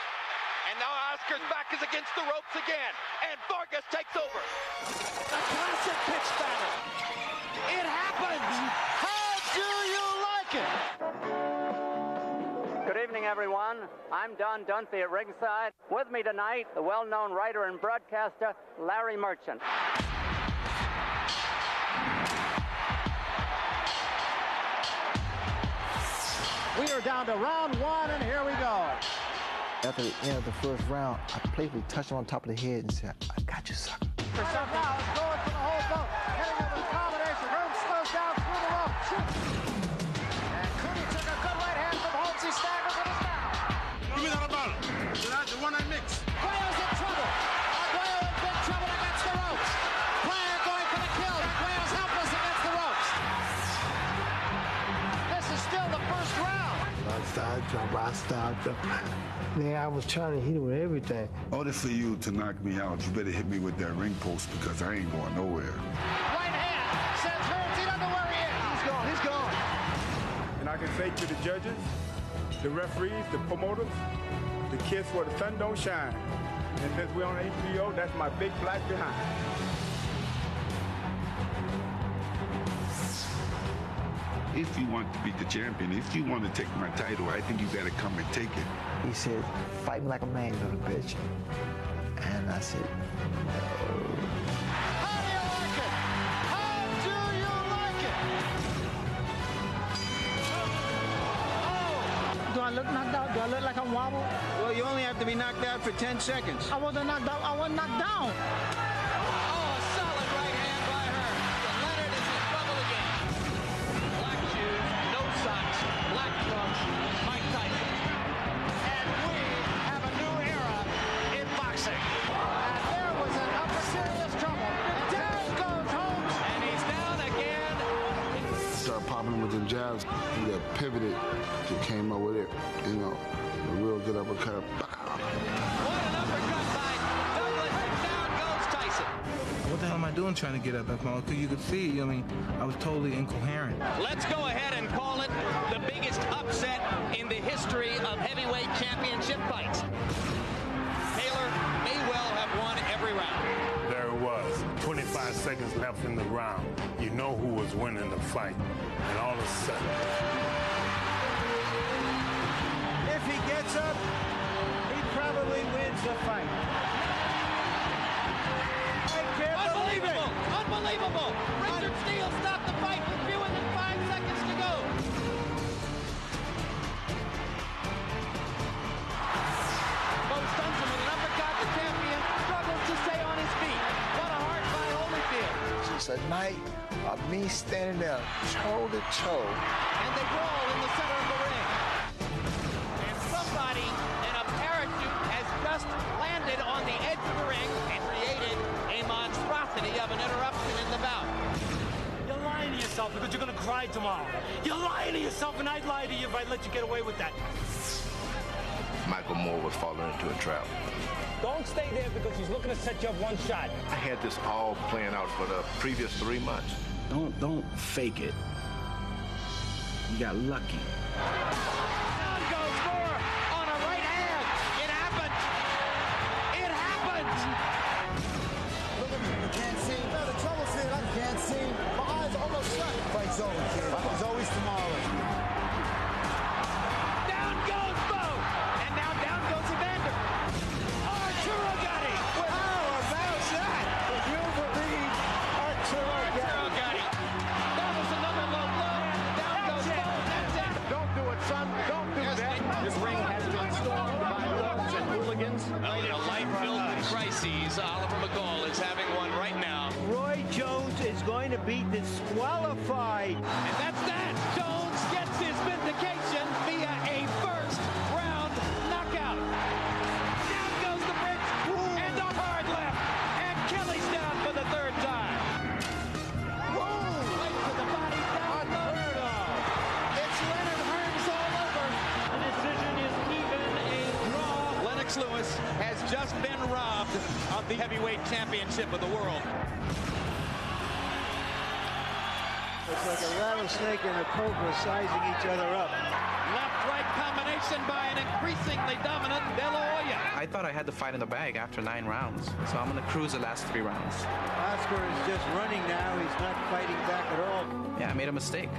And now Oscar's back is against the ropes again. And Vargas takes over. A classic pitch battle. It happens. How do you like it? Good evening, everyone. I'm Don Dunphy at ringside. With me tonight, the well-known writer and broadcaster, Larry Merchant. We are down to round one, and here we go. After the end of the first round, I playfully touched him on top of the head and said, I got you, sucker. For something. Now it's going for the whole boat. Heading over the combination. Room slows down through the rope. Shoot. And Cooney took a good right hand from Holmes. He staggers and is down. Give me that ball. That's the one I mixed. Guayo's in trouble. Guayo in big trouble against the ropes. Pryor going for the kill. Guayo's helpless against the ropes. This is still the first round. I started jumping. Man, I was trying to hit him with everything. In order for you to knock me out, you better hit me with that ring post because I ain't going nowhere. Right hand sends Hearns. He doesn't know where he is. He's gone. He's gone. And I can say to the judges, the referees, the promoters, the kids where the sun don't shine. And since we're on HBO, that's my big black behind. If you want to be the champion, if you want to take my title, I think you got to come and take it. He said, fight me like a man, little bitch. And I said, no. How do you like it? How do you like it? Oh. Do I look knocked out? Do I look like I'm wobbled? Well, you only have to be knocked out for 10 seconds. I wasn't knocked out. I wasn't knocked down. With them jabs, he got pivoted, he came up with it, you know, a real good uppercut. What an uppercut by Douglas, and down goes Tyson. What the hell am I doing trying to get up? Because you could see, I mean, I was totally incoherent. Let's go ahead and call it the biggest upset in the history of heavyweight championship fights. Taylor may well have won every round. There it was, 25 seconds left in the round. You know who was winning the fight. And all of a sudden, if he gets up, he probably wins the fight. I can't believe it! Unbelievable! Richard Steele stopped the fight with fewer than 5 seconds to go. Bo stuns him with an uppercut. The champion struggles to stay on his feet. What a heart by Holyfield. It's a night of me standing there toe to toe. And they brawl in the center of the ring. And somebody in a parachute has just landed on the edge of the ring and created a monstrosity of an interruption in the bout. You're lying to yourself because you're going to cry tomorrow. You're lying to yourself, and I'd lie to you if I let you get away with that. Michael Moore was falling into a trap. Don't stay there because he's looking to set you up one shot. I had this all planned out for the previous 3 months. Don't fake it. You got lucky. Down goes Moore on a right hand. It happened. It happened. Look at me. You can't see. No, the trouble's here. I can't see. My eyes are almost shut. Fight's over, kid. It's always tomorrow. Down goes Bo. And now down goes Evander. Arturo got him. How about that? If you believe Arturo got him. That was another low blow. Down goes Bo. That's it. Don't do it, son. Don't do that. This ring has been stormed by thugs and hooligans. In a life filled with crises, Oliver McCall is having one right now. Roy Jones is going to be disqualified. And that's that. Jones gets his vindication via a first round knockout. Down goes the bridge and a hard left. And Kelly's down for the third time. Whoa! Right to the body, down unheard of. It's Leonard Hearns all over. The decision is even a draw. Lennox Lewis has just been robbed of the heavyweight championship of the world. It's like a rattlesnake and a cobra sizing each other up. Left-right combination by an increasingly dominant De La Hoya. I thought I had the fight in the bag after 9 rounds, so I'm going to cruise the last 3 rounds. Oscar is just running now. He's not fighting back at all. Yeah, I made a mistake.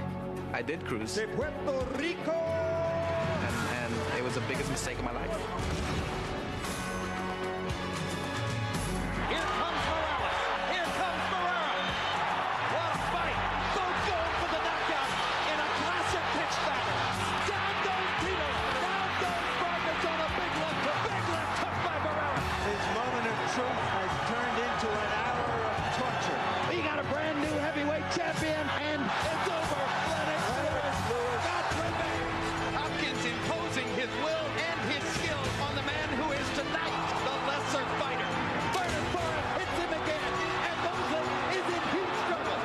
I did cruise. De Puerto Rico! And biggest mistake of my life. Here comes Morales. Here comes Barrera. What a fight. Both going for the knockout in a classic pitch battle. Down goes Tito. Down goes Vargas on a big left hook by Barrera. His moment of truth has turned into an hour of torture. We got a brand new heavyweight champion, and it's over. Lennox Lewis got revenge. Hopkins imposing his will and his skill on the man who is tonight the lesser fighter. Byrd hits him again, and Mosley is in huge trouble.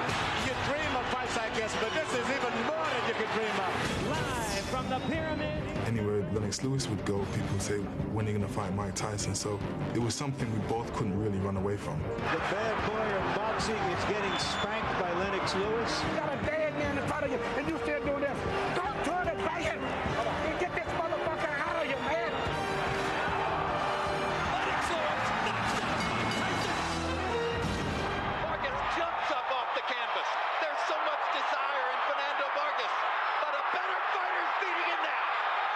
You dream of fights like this, but this is even more than you could dream of. Live from the Pyramid. Anywhere Lennox Lewis would go, people would say, when are you going to fight Mike Tyson? So it was something we both couldn't really run away from. The bad boy of boxing is getting spanked by Lennox Lewis. You got a dead man in front of you, and you still doing this. Don't turn it, fight him. And get this motherfucker out of you, man. Lennox Lewis knocks out Tyson. Vargas jumps up off the canvas. There's so much desire in Fernando Vargas, but a better fighter's beating him now.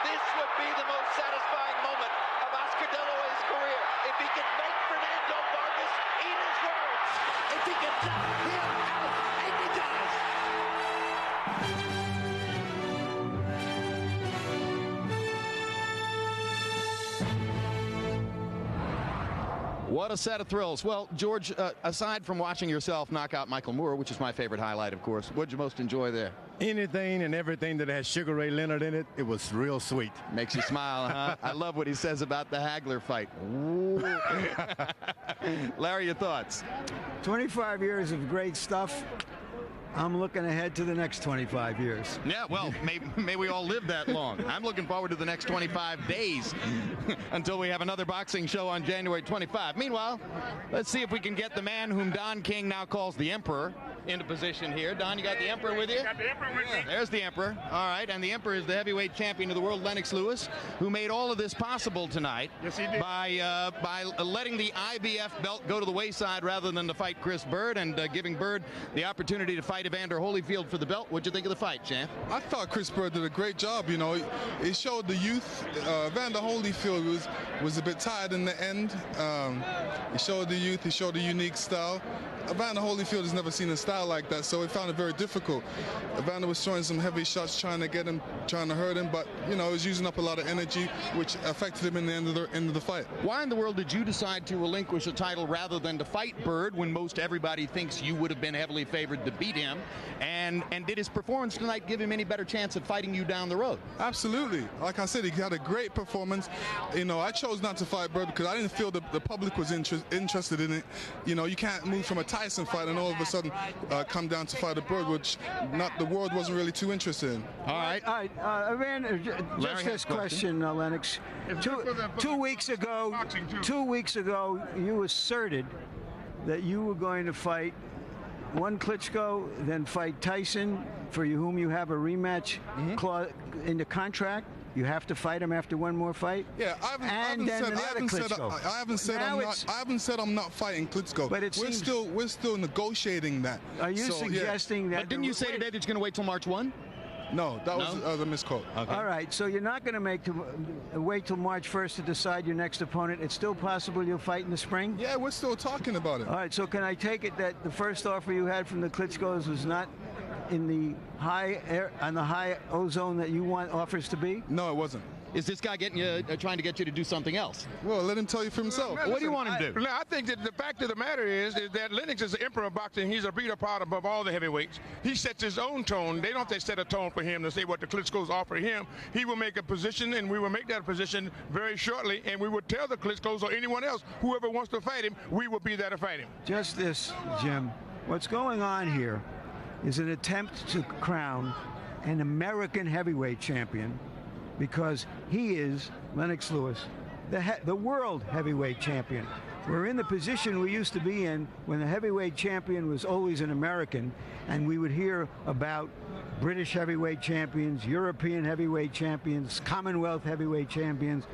This would be the most satisfying moment of Oscar De La Hoya's career if he could make Fernando Vargas eat his words. If he could knock him out, and he does. What a set of thrills. Well, George, aside from watching yourself knock out Michael Moore, which is my favorite highlight, of course, what did you most enjoy there? Anything and everything that has Sugar Ray Leonard in it, it was real sweet. Makes you smile, huh? I love what he says about the Hagler fight. Larry, your thoughts? 25 years of great stuff. I'm looking ahead to the next 25 years. Yeah, well, may we all live that long. I'm looking forward to the next 25 days until we have another boxing show on January 25. Meanwhile, let's see if we can get the man whom Don King now calls the Emperor into position here. Don, you got the Emperor with you? Got the Emperor with me. There's the Emperor. All right, and the Emperor is the heavyweight champion of the world, Lennox Lewis, who made all of this possible tonight. Yes, he did. By letting the IBF belt go to the wayside rather than to fight Chris Byrd, and giving Byrd the opportunity to fight Evander Holyfield for the belt. What'd you think of the fight, champ? I thought Chris Byrd did a great job. You know, it showed the youth. Evander Holyfield was a bit tired in the end. He showed the youth. He showed a unique style. Evander Holyfield has never seen a style like that, so he found it very difficult. Evander was throwing some heavy shots, trying to get him, trying to hurt him, but you know, he was using up a lot of energy, which affected him in the end of the fight. Why in the world did you decide to relinquish a title rather than to fight Byrd when most everybody thinks you would have been heavily favored to beat him? And did his performance tonight give him any better chance at fighting you down the road? Absolutely. Like I said, he had a great performance. You know, I chose not to fight Byrd because I didn't feel the public was interested in it. You know, you can't move from a Tyson fight and all of a sudden come down to fight a Byrd, which the world wasn't really too interested in. All right. Evander, just this question, Lennox. 2 weeks ago, 2 weeks ago, you asserted that you were going to fight one Klitschko, then fight Tyson, for whom you have a rematch clause in the contract. You have to fight him after one more fight. Yeah, I haven't said I'm not fighting Klitschko. But we're still negotiating that. Are you suggesting that? But didn't you say today that you're going to wait till March 1? No, that was a misquote. Okay. All right, so you're not going to wait till March 1st to decide your next opponent. It's still possible you'll fight in the spring? Yeah, we're still talking about it. All right, so can I take it that the first offer you had from the Klitschkos was not in the high ozone that you want offers to be? No, it wasn't. Is this guy getting you, trying to get you to do something else? Well, let him tell you for himself. What do you want him to do? I think that the fact of the matter is that Lennox is the emperor of boxing. He's a breeder part above all the heavyweights. He sets his own tone. They don't have to set a tone for him to say what the Klitschkos offer him. He will make a position, and we will make that position very shortly, and we will tell the Klitschkos or anyone else, whoever wants to fight him, we will be there to fight him. Just this, Jim. What's going on here is an attempt to crown an American heavyweight champion, because he is, Lennox Lewis, the world heavyweight champion. We're in the position we used to be in when the heavyweight champion was always an American, and we would hear about British heavyweight champions, European heavyweight champions, Commonwealth heavyweight champions.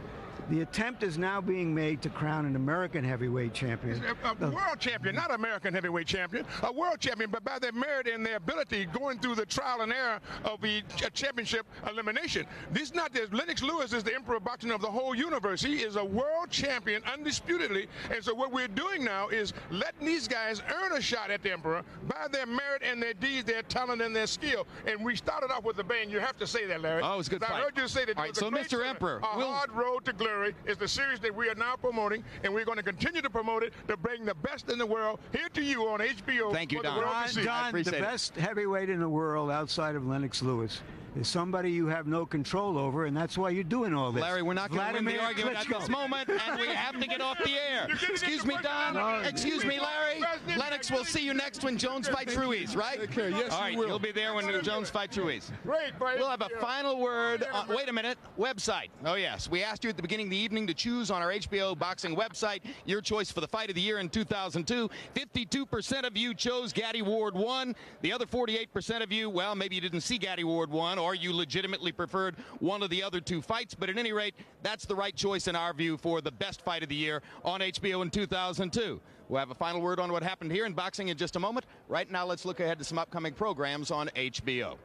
The attempt is now being made to crown an American heavyweight champion. A world champion, not American heavyweight champion. A world champion, but by their merit and their ability going through the trial and error of the championship elimination. This is not this. Lennox Lewis is the emperor of boxing of the whole universe. He is a world champion, undisputedly. And so what we're doing now is letting these guys earn a shot at the emperor by their merit and their deeds, their talent and their skill. And we started off with a bang. You have to say that, Larry. Oh, it was a good fight. I heard you say that. All right, so Mr. Emperor, A Hard Road to Glory is the series that we are now promoting, and we're going to continue to promote it to bring the best in the world here to you on HBO. Thank you, Don. Don, the best heavyweight in the world outside of Lennox Lewis is somebody you have no control over, and that's why you're doing all this. Larry, we're not going to win the argument at this moment, and we have to get off the air. Excuse me, Don. Excuse me, Larry. Lennox, we'll see you next when Jones fights Ruiz, right? Okay, yes, all right, you'll be there when Jones fights Ruiz. Great, we'll have a final word. Wait a minute. Website. Oh, yes. We asked you at the beginning of the evening to choose on our HBO boxing website your choice for the fight of the year in 2002. 52% of you chose Gaddy Ward 1. The other 48% of you, well, maybe you didn't see Gaddy Ward 1, or you legitimately preferred one of the other two fights. But at any rate, that's the right choice in our view for the best fight of the year on HBO in 2002. We'll have a final word on what happened here in boxing in just a moment. Right now, let's look ahead to some upcoming programs on HBO.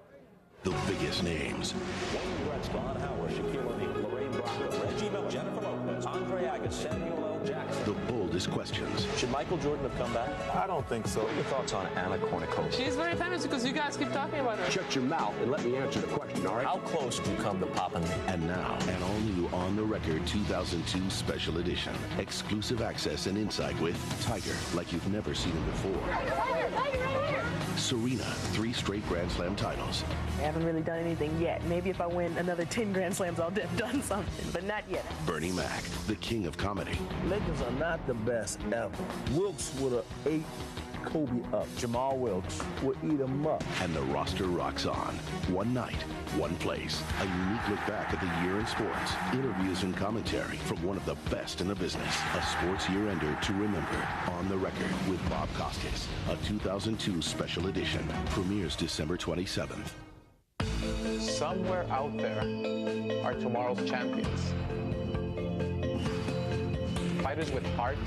The biggest names. Wayne Gretzky, Howard, Shaquille O'Neal, Lorraine Bracco, Reggie Miller, Jennifer Lopez, Andre Agassi, Samuel L. Jackson. The boldest questions. Should Michael Jordan have come back? I don't think so. What are your thoughts on Anna Kournikova? She's very famous because you guys keep talking about her. Shut your mouth and let me answer the question, all right? How close do you come to popping me? And now, an all-new On the Record 2002 Special Edition. Exclusive access and insight with Tiger, like you've never seen him before. Serena, 3 straight Grand Slam titles. I haven't really done anything yet. Maybe if I win another 10 Grand Slams, I'll have done something, but not yet. Bernie Mac, the king of comedy. Lakers are not the best ever. Wilkes would have ate Kobe up. Jamal Wilkes would eat him up. And the roster rocks on. One night, one place. A unique look back at the year in sports. Interviews and commentary from one of the best in the business. A sports year-ender to remember. On the Record with Bob Costas. A 2002 special edition. Premieres December 27th. Somewhere out there are tomorrow's champions. Fighters with heart,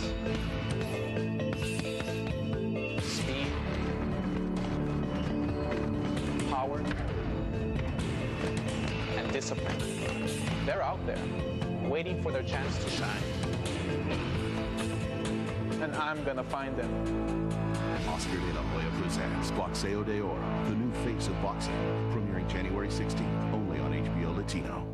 speed, power, and discipline. They're out there, waiting for their chance to shine. And I'm gonna find them. Oscar de la Hoya presents Boxeo de Oro, the new face of boxing. Premiering January 16th, only on HBO Latino.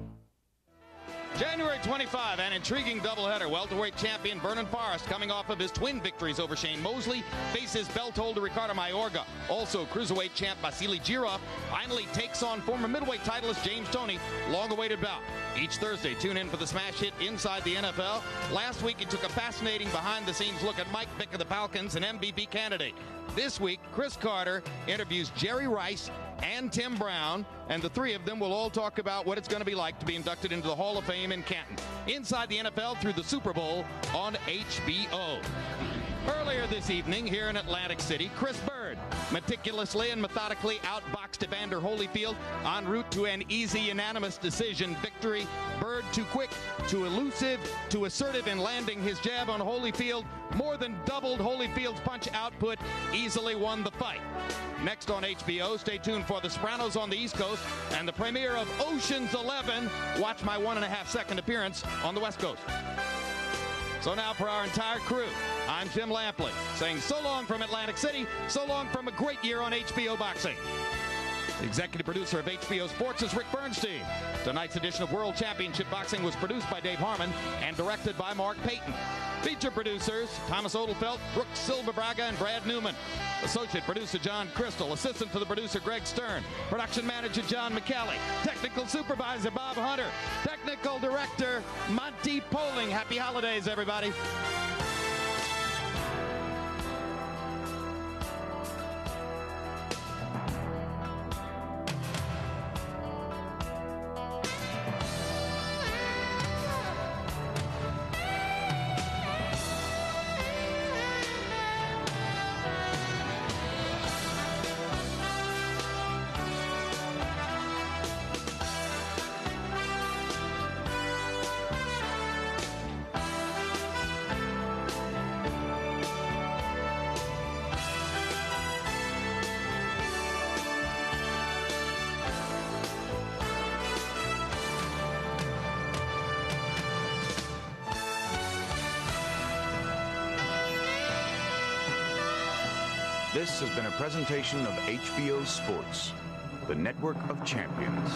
January 25, an intriguing doubleheader. Welterweight champion Vernon Forrest, coming off of his twin victories over Shane Mosley, faces belt holder Ricardo Mayorga. Also, cruiserweight champ Vasily Girov finally takes on former middleweight titleist James Toney. Long-awaited bout. Each Thursday, tune in for the smash hit Inside the NFL. Last week, it took a fascinating behind-the-scenes look at Mike Vick of the Falcons, an MVP candidate. This week, Chris Carter interviews Jerry Rice and Tim Brown, and the three of them will all talk about what it's going to be like to be inducted into the Hall of Fame in Canton. Inside the NFL through the Super Bowl on HBO. Earlier this evening here in Atlantic City, Chris Byrd meticulously and methodically outboxed Evander Holyfield en route to an easy unanimous decision victory. Byrd too quick, too elusive, too assertive in landing his jab on Holyfield, more than doubled Holyfield's punch output, easily won the fight. Next on HBO, stay tuned for The Sopranos on the East Coast and the premiere of Ocean's 11. Watch my 1.5-second appearance on the West Coast. So now for our entire crew, I'm Tim Lampley, saying so long from Atlantic City, so long from a great year on HBO Boxing. The executive producer of HBO Sports is Rick Bernstein. Tonight's edition of World Championship Boxing was produced by Dave Harmon and directed by Mark Payton. Feature producers, Thomas Odelfelt, Brooks Silverbraga, and Brad Newman. Associate producer, John Crystal. Assistant to the producer, Greg Stern. Production manager, John McKelly. Technical supervisor, Bob Hunter. Technical director, Monty Poling. Happy holidays, everybody. This has been a presentation of HBO Sports, the network of champions.